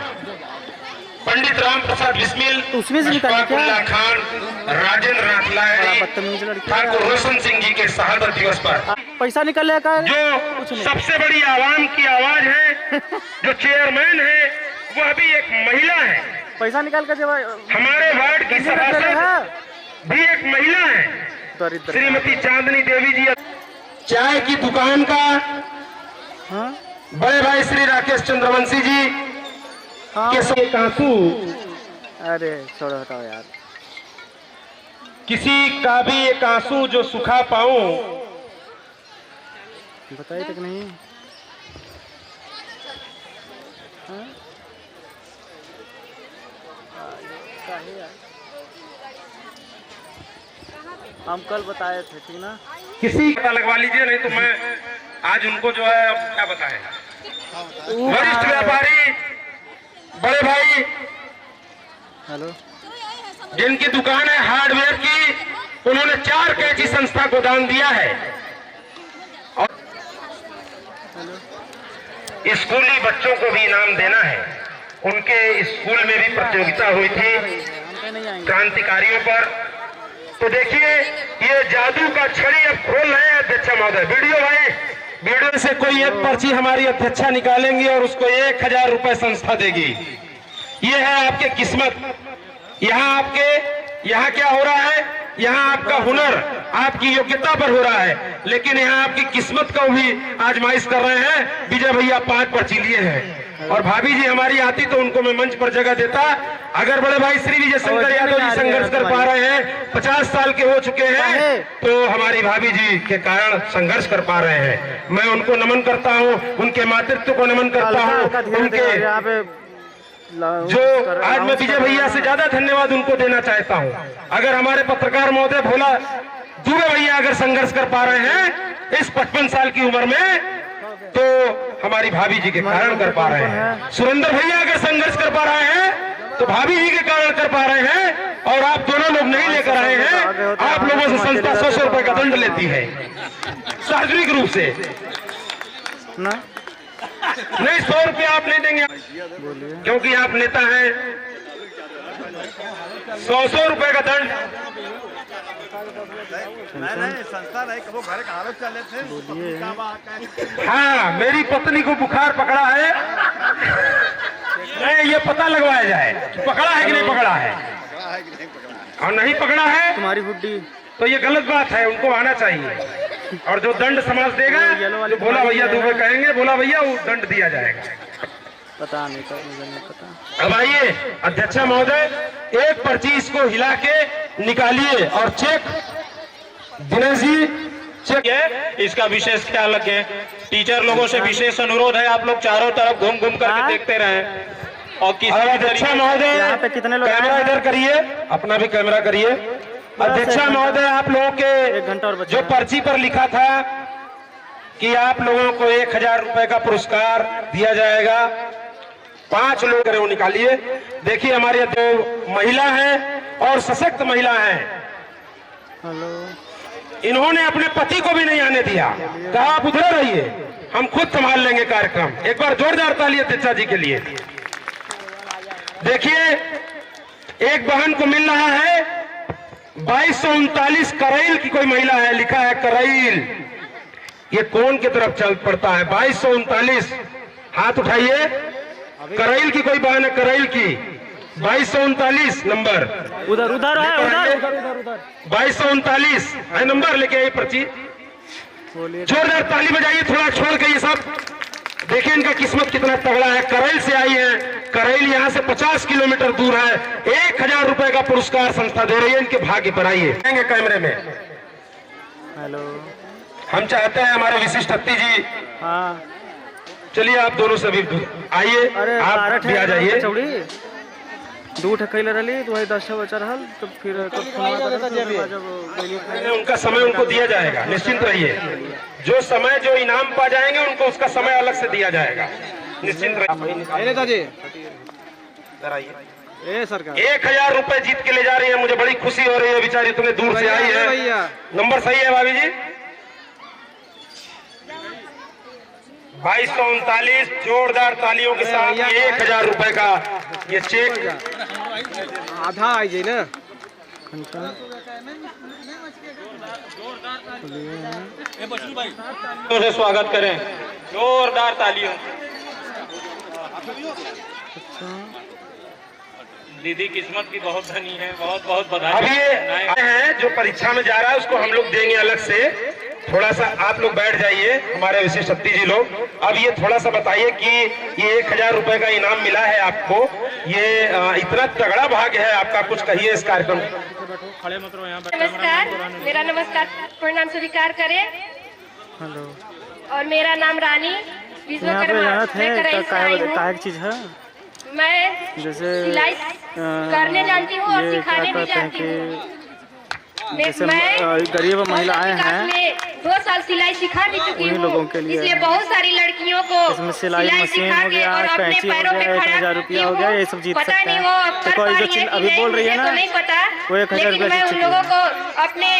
पंडित राम प्रसाद बिस्मिल, उसमें से निकाले क्या? खान, राजेंद्र नाथ लाहिड़ी, बदतमीज लड़की। ठाकुर रोशन सिंह जी के शहादत दिवस पर पैसा निकल का जो सबसे बड़ी आवाम की आवाज है, जो चेयरमैन है वह भी एक महिला है। पैसा निकाल कर जब हमारे वार्ड की सभासद भी एक महिला है, श्रीमती चांदनी देवी जी। चाय की दुकान का बड़े भाई श्री राकेश चंद्रवंशी जी के एक आंसू। अरे छोड़ो हटाओ यार। किसी का भी एक आंसू जो सुखा पाऊं, बताइए तक नहीं। हम कल बताए थे, ठीक ना? किसी का लगवा लीजिए, नहीं तो मैं आज उनको जो है क्या बताएं। वरिष्ठ व्यापारी बड़े भाई, हेलो, जिनकी दुकान है हार्डवेयर की, उन्होंने 4 कैची संस्था को दान दिया है। और स्कूली बच्चों को भी इनाम देना है। उनके स्कूल में भी प्रतियोगिता हुई थी क्रांतिकारियों पर। तो देखिए ये जादू का छड़ी अब खोल रहे हैं अध्यक्ष महोदय। वीडियो भाई, वीडियो से कोई एक पर्ची हमारी अध्यक्षा निकालेंगी और उसको 1000 रुपए संस्था देगी। ये है आपके किस्मत। यहाँ क्या हो रहा है, यहाँ आपका हुनर आपकी योग्यता पर हो रहा है, लेकिन यहाँ आपकी किस्मत को भी आजमाइश कर रहे हैं। विजय भैया 5 पर्ची लिए हैं और भाभी जी हमारी आती तो उनको मैं मंच पर जगह देता। अगर बड़े भाई श्री विजय शंकर यादव जी संघर्ष कर पा रहे हैं, 50 साल के हो चुके हैं, तो हमारी भाभी जी के कारण संघर्ष कर पा रहे हैं। मैं उनको नमन करता हूँ, उनके मातृत्व को नमन करता हूँ, उनके जो आज मैं विजय भैया से ज्यादा धन्यवाद उनको देना चाहता हूं। अगर हमारे पत्रकार महोदय भोला दुबे भैया अगर संघर्ष कर पा रहे हैं इस 55 साल की उम्र में, तो हमारी भाभी जी के कारण कर पा रहे हैं। सुरेंद्र भैया अगर संघर्ष कर पा रहे हैं तो भाभी जी के कारण कर पा रहे हैं, और आप दोनों लोग नहीं लेकर आए हैं। आप लोगों से संस्था 100 रुपए का दंड लेती है सार्वजनिक रूप से। नहीं, 100 रुपया आप नहीं देंगे क्योंकि आप नेता हैं। 100 रुपए का दंड। हाँ, मेरी पत्नी को बुखार पकड़ा है, नहीं ये पता लगवाया जाए पकड़ा है कि नहीं पकड़ा है, और नहीं पकड़ा है तुम्हारी बुड्ढी तो ये गलत बात है। उनको आना चाहिए, और जो दंड समाज देगा, जो भोला भैया दुबे कहेंगे, भोला भैया वो दंड दिया जाएगा। पता नहीं तो मुझे नहीं पता। अब आइए अध्यक्ष महोदय, एक पर्ची इसको हिला के निकालिए और चेक दिनेश जी चेक है, इसका विशेष ख्याल रखें। टीचर लोगों से विशेष अनुरोध है, आप लोग चारों तरफ घूम घूम करके देखते रहें। और अध्यक्ष महोदय कैमरा इधर करिए, अपना भी कैमरा करिए। अध्यक्ष महोदय, आप लोगों के जो पर्ची पर लिखा था कि आप लोगों को 1000 रुपए का पुरस्कार दिया जाएगा, 5 लोग वो निकालिए। देखिए हमारी 2 महिला हैं और सशक्त महिला हैं। इन्होंने अपने पति को भी नहीं आने दिया, कहा आप उधर रहिए, हम खुद संभाल लेंगे कार्यक्रम। एक बार जोरदार ताली अध्यक्षा जी के लिए। देखिए एक बहन को मिल रहा है 2239, करैल की कोई महिला है, लिखा है करैल। ये कौन की तरफ चल पड़ता है? 2239, हाथ उठाइए। करैल की कोई बहन है, करैल की 2239 नंबर, उधर उधर है, उधर 2239 है नंबर, लेके आई पर्ची। जोरदार ताली बजाइए, थोड़ा छोड़ के ये सब। देखिए इनका किस्मत कितना तगड़ा है। करैल से आई है, करैल यहाँ से 50 किलोमीटर दूर है। 1000 रुपए का पुरस्कार संस्था दे रही है, इनके भाग्य पर आइए कैमरे में। हेलो, हम चाहते हैं हमारे विशिष्ट अतिथि जी, हाँ चलिए आप दोनों से भी आइए, आप भी आ जाइए। 2 ठकैले रही तो वही 10 बचा रहा, तो फिर उनका समय उनको दिया जाएगा, निश्चिंत रहिए। जो समय जो इनाम पा जाएंगे उनको उसका समय अलग से दिया जाएगा, निश्चिंत रहिए। 1000 रुपए जीत के ले जा रही है, मुझे बड़ी खुशी हो रही है। बेचारी इतने दूर से आई है। नंबर सही है भाभी जी, 2239। जोरदार तालियों के साथ 1000 रुपए का ये चेक। आधा आई जाए ना, से स्वागत करें, जोरदार तालियों। दीदी किस्मत की बहुत धनी है, बहुत बहुत बधाई। अब ये है जो परीक्षा में जा रहा है उसको हम लोग देंगे अलग से। थोड़ा सा आप लोग बैठ जाइए, हमारे विशिष्ट अतिथि जी लोग। अब ये थोड़ा सा बताइए कि ये 1000 रुपए का इनाम मिला है आपको, ये इतना तगड़ा भाग्य है आपका, कुछ कहिए इस कार्यक्रम। नमस्कार, मेरा नमस्कार प्रणाम स्वीकार करें। हेलो, और मेरा नाम रानी विश्वकर्मा, मैं करैल से आई हूँ। चीज है मैं जैसे सिलाई करने जानती हूँ और सिखाने भी जानती हूँ। जैसे गरीब महिलाएं हैं, 2 साल सिलाई सिखा भी चुकी हूँ, लोगों के लिए इसलिए बहुत सारी लड़कियों को सिलाई मशीन हो गया, कैंची हो गया, 1000 रुपया हो गया, ये सब जीत सकते हैं। तो कोई जो चीज अभी बोल रही है ना, नहीं पता, वो 1000 रुपया मैं उन लोगों को अपने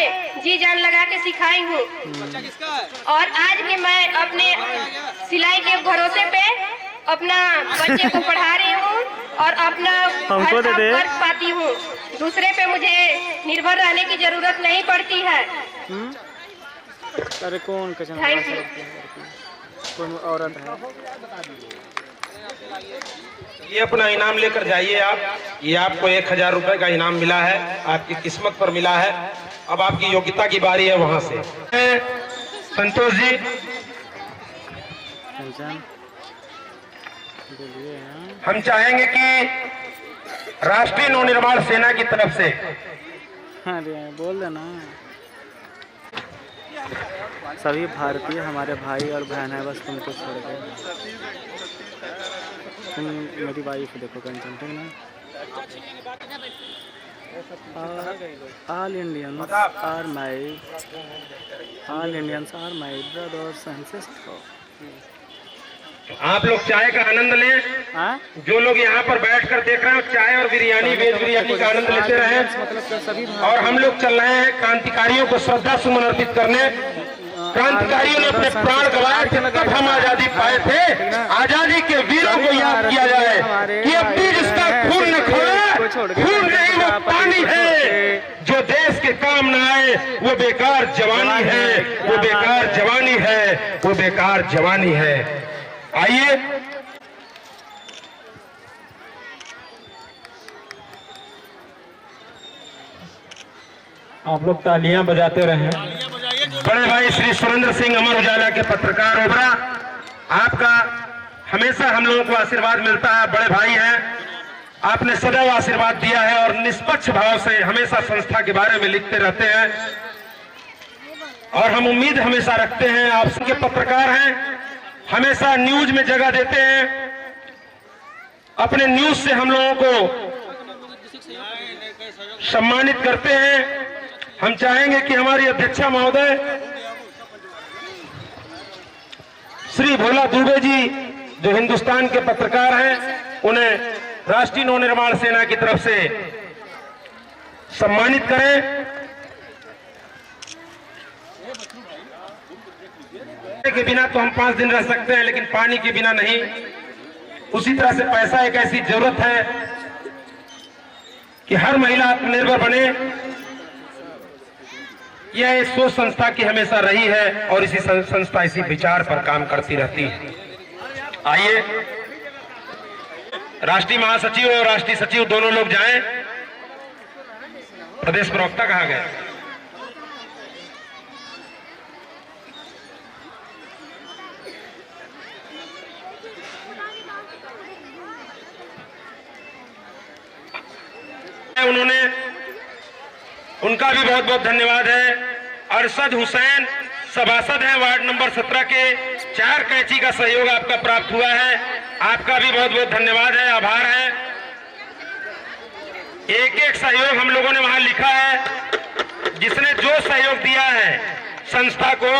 जी जान लगा के सिखाई हूँ। और आज भी मैं अपने सिलाई के भरोसे पे अपना बच्चे को पढ़ा रही हूँ और अपना हमको दे दे। कर पाती हूँ। दूसरे पे मुझे निर्भर रहने की जरूरत नहीं पड़ती है। अरे कौन Thank you. कौन औरत है? ये अपना इनाम लेकर जाइए आप। ये आपको 1000 रुपए का इनाम मिला है, आपकी किस्मत पर मिला है। अब आपकी योग्यता की बारी है वहां से। संतोष जी, हम चाहेंगे कि राष्ट्रीय नवनिर्माण सेना की तरफ से अरे बोल देना। सभी भारतीय हमारे भाई और बहन है, बस तुमको छोड़ के। तुम मेरी वाइफ देखो कंचन, ठीक ना? All Indians are my brothers and sisters. आप लोग चाय का आनंद लें। जो लोग यहाँ पर बैठकर देख रहे हैं, चाय और बिरयानी, वेज बिरयानी का आनंद लेते रहें। और हम लोग चल रहे हैं क्रांतिकारियों को श्रद्धा सुमन अर्पित करने। क्रांतिकारियों ने अपने प्राण गंवाए थे, तब हम आजादी पाए थे। आजादी के वीरों को याद किया जाए कि अब भी जिसका खून न खोए, खून नहीं वो पानी है। जो देश के काम न आए वो बेकार जवानी है, वो बेकार जवानी है, वो बेकार जवानी है। आइए आप लोग तालियां बजाते रहें। बड़े भाई श्री सुरेंद्र सिंह अमर उजाला के पत्रकार ओबरा, आपका हमेशा हम लोगों को आशीर्वाद मिलता है। बड़े भाई हैं, आपने सदैव आशीर्वाद दिया है और निष्पक्ष भाव से हमेशा संस्था के बारे में लिखते रहते हैं। और हम उम्मीद हमेशा रखते हैं, आप सबके पत्रकार हैं, हमेशा न्यूज में जगह देते हैं। अपने न्यूज से हम लोगों को सम्मानित करते हैं। हम चाहेंगे कि हमारी अध्यक्षा महोदय श्री भोला दुबे जी, जो हिंदुस्तान के पत्रकार हैं, उन्हें राष्ट्रीय नवनिर्माण सेना की तरफ से सम्मानित करें। के बिना तो हम 5 दिन रह सकते हैं, लेकिन पानी के बिना नहीं। उसी तरह से पैसा एक ऐसी जरूरत है कि हर महिला आत्मनिर्भर बने। यह एक सोच संस्था की हमेशा रही है और इसी संस्था इसी विचार पर काम करती रहती है। आइए राष्ट्रीय महासचिव और राष्ट्रीय सचिव दोनों लोग जाएं। प्रदेश प्रवक्ता कहाँ गए? उन्होंने, उनका भी बहुत बहुत धन्यवाद है। अरशद हुसैन सभासद हैं वार्ड नंबर 17 के, 4 कैंची का सहयोग आपका प्राप्त हुआ है। आपका भी बहुत बहुत धन्यवाद है, आभार है। एक एक सहयोग हम लोगों ने वहां लिखा है, जिसने जो सहयोग दिया है संस्था को।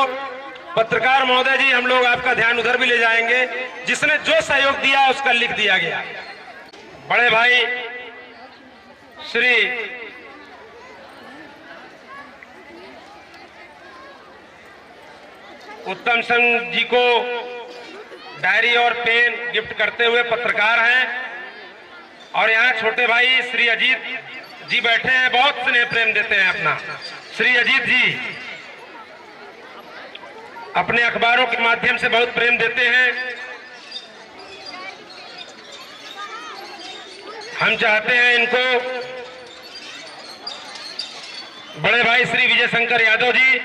पत्रकार महोदय जी, हम लोग आपका ध्यान उधर भी ले जाएंगे। जिसने जो सहयोग दिया उसका लिख दिया गया। बड़े भाई श्री उत्तम सिंह जी को डायरी और पेन गिफ्ट करते हुए पत्रकार हैं। और यहाँ छोटे भाई श्री अजीत जी बैठे हैं, बहुत स्नेह प्रेम देते हैं अपना। श्री अजीत जी अपने अखबारों के माध्यम से बहुत प्रेम देते हैं। हम चाहते हैं इनको बड़े भाई श्री विजय शंकर यादव जी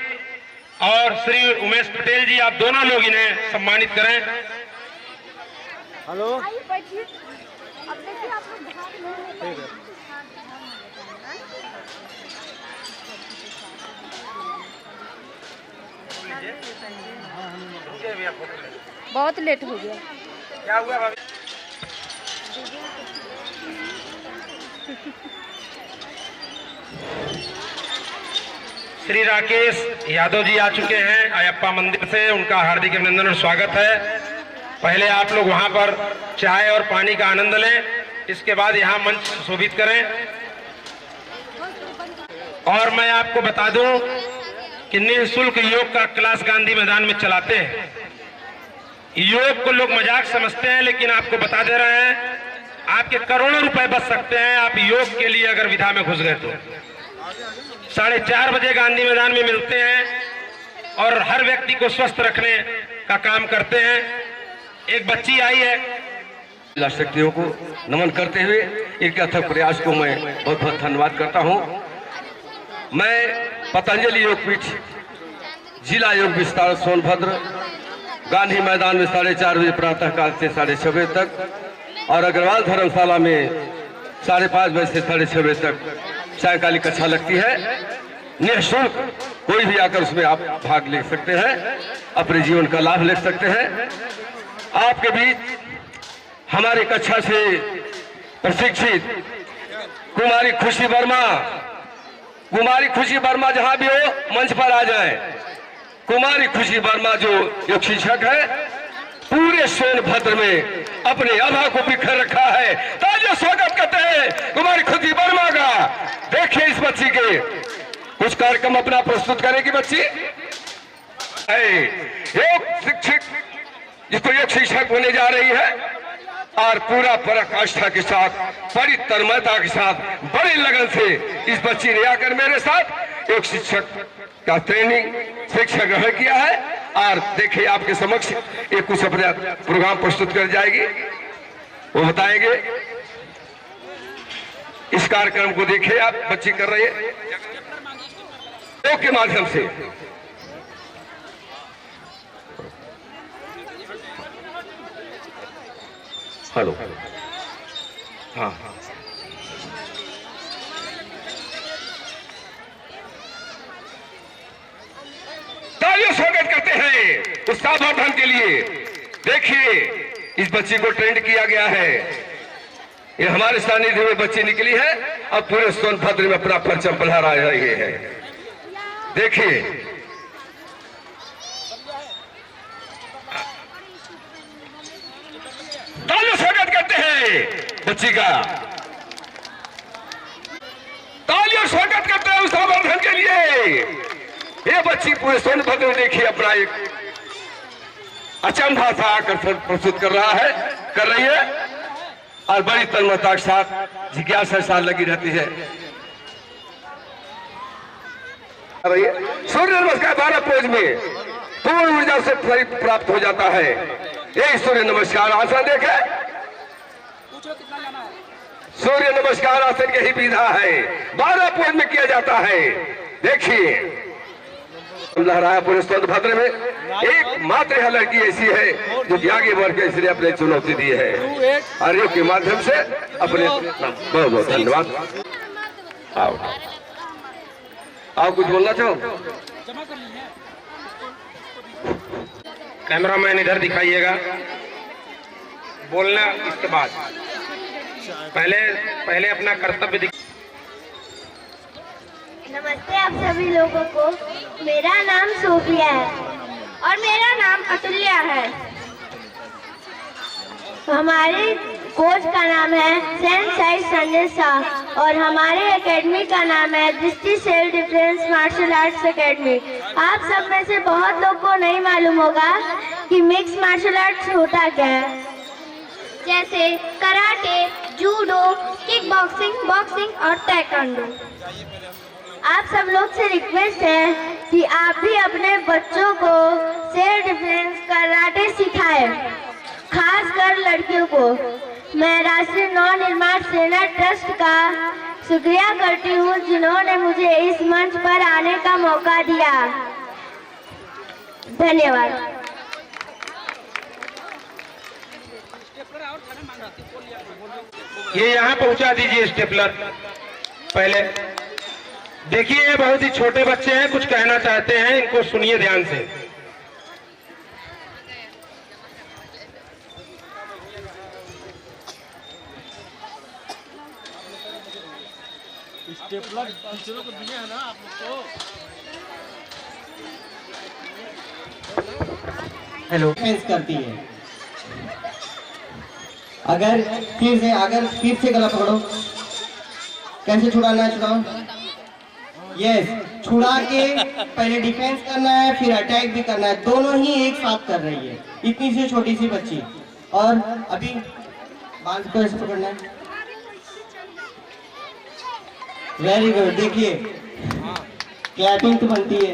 और श्री उमेश पटेल जी, आप दोनों लोग इन्हें सम्मानित करें। हेलो, बहुत लेट हो गया। क्या हुआ भाभी? श्री राकेश यादव जी आ चुके हैं अयप्पा मंदिर से, उनका हार्दिक अभिनंदन और स्वागत है। पहले आप लोग वहां पर चाय और पानी का आनंद लें, इसके बाद यहाँ मंच शोभित करें। और मैं आपको बता दूं कि निःशुल्क योग का क्लास गांधी मैदान में चलाते हैं। योग को लोग मजाक समझते हैं, लेकिन आपको बता दे रहे हैं आपके करोड़ों रुपए बच सकते हैं आप योग के लिए अगर विधा में घुस गए तो। 4:30 बजे गांधी मैदान में मिलते हैं और हर व्यक्ति को स्वस्थ रखने का काम करते हैं। एक बच्ची आई है, महिला शक्तियों को नमन करते हुए इनके अथक प्रयास को मैं बहुत बहुत धन्यवाद करता हूं। मैं पतंजलि योगपीठ जिला योग विस्तार सोनभद्र गांधी मैदान में 4:30 बजे प्रातः काल से 6:30 बजे तक और अग्रवाल धर्मशाला में 5:30 बजे से 6:30 बजे तक सायंकालिक कक्षा लगती है। निःशुल्क कोई भी आकर उसमें आप भाग ले सकते हैं, अपने जीवन का लाभ ले सकते हैं। आपके बीच हमारी कक्षा से प्रशिक्षित कुमारी खुशी वर्मा जहां भी हो मंच पर आ जाए। कुमारी खुशी वर्मा जो योग शिक्षक है पूरे सोनभद्र में अपने आभा को बिखर रखा है। तालियों स्वागत करते हैं कुमारी खुशी वर्मा का। देखिए इस बच्ची के कुछ कार्यक्रम अपना प्रस्तुत करेगी बच्ची। योग शिक्षक जिसको योग शिक्षक होने जा रही है और पूरा पराकाष्ठा के साथ बड़ी तन्मयता के साथ बड़ी लगन से इस बच्ची ने आकर मेरे साथ योग शिक्षक का ट्रेनिंग शिक्षा ग्रहण किया है। और देखिए आपके समक्ष ये कुछ अपना प्रोग्राम प्रस्तुत कर जाएगी, वो बताएंगे। इस कार्यक्रम को देखिए आप बच्ची कर रही है योग के माध्यम से। हेलो, हाँ तालियों स्वागत करते हैं उत्साहवर्धन के लिए। देखिए इस बच्ची को ट्रेंड किया गया है, ये हमारे सानिध्य में बच्ची निकली है और पूरे सोनभद्र में अपना परचम फहरा रही है। देखिए तालियों स्वागत करते हैं बच्ची का, तालियों स्वागत करते हैं उत्साहवर्धन के लिए। ये बच्ची पूरे सोनभद्र में देखिए अपना एक अचंभा सा आकर्षण प्रस्तुत कर रही है और बड़ी तन्मयता के साथ जिज्ञासा साथ लगी रहती है। सूर्य नमस्कार 12 पोज में पूर्ण ऊर्जा से प्राप्त हो जाता है। यही सूर्य नमस्कार आसन देखे, सूर्य नमस्कार आसन की ही विधा है, 12 पोज में किया जाता है। देखिए लहराया पूरे सोनभद्र में एक मात्र यह लड़की ऐसी है जो कि आगे बढ़ के इसलिए अपने चुनौती दी है और योग के माध्यम से अपने बहुत बहुत धन्यवाद। आओ कुछ बोलना चाहो? कैमरामैन इधर दिखाइएगा, बोलना इसके बाद। पहले अपना कर्तव्य नमस्ते आप सभी लोगों को। मेरा नाम सोफिया है और मेरा नाम अतुल्या है। हमारे कोच का नाम है सेंट साइड संजय शाह और हमारे एकेडमी का नाम है Drishti self defence martial arts academy. आप सब में से बहुत लोग को नहीं मालूम होगा कि मिक्स मार्शल आर्ट्स होता क्या है, जैसे karate, judo, kick boxing, boxing और ताइक्वांडो। आप सब लोग से रिक्वेस्ट है कि आप भी अपने बच्चों को सेल्फ डिफेंस कराटे सिखाएं, खासकर लड़कियों को। मैं राष्ट्रीय नव निर्माण सेना ट्रस्ट का शुक्रिया करती हूँ जिन्होंने मुझे इस मंच पर आने का मौका दिया। धन्यवाद। ये यहाँ पहुँचा दीजिए स्टेपलर। पहले देखिए ये बहुत ही छोटे बच्चे हैं, कुछ कहना चाहते हैं, इनको सुनिए ध्यान से। स्टेपलर टीचरों को दिए हैं ना आप लोग को। हेलो फेस करती है। अगर फिर से गला पकड़ो, कैसे छुड़ाना है? छुड़ाओ। यस, छुड़ा के पहले डिफेंस करना है फिर अटैक भी करना है, दोनों ही एक साथ कर रही है। इतनी सी छोटी सी बच्ची। और अभी बाल को ऐसे पकड़ना है। Very good. देखिए क्लैपिंग तो बनती है।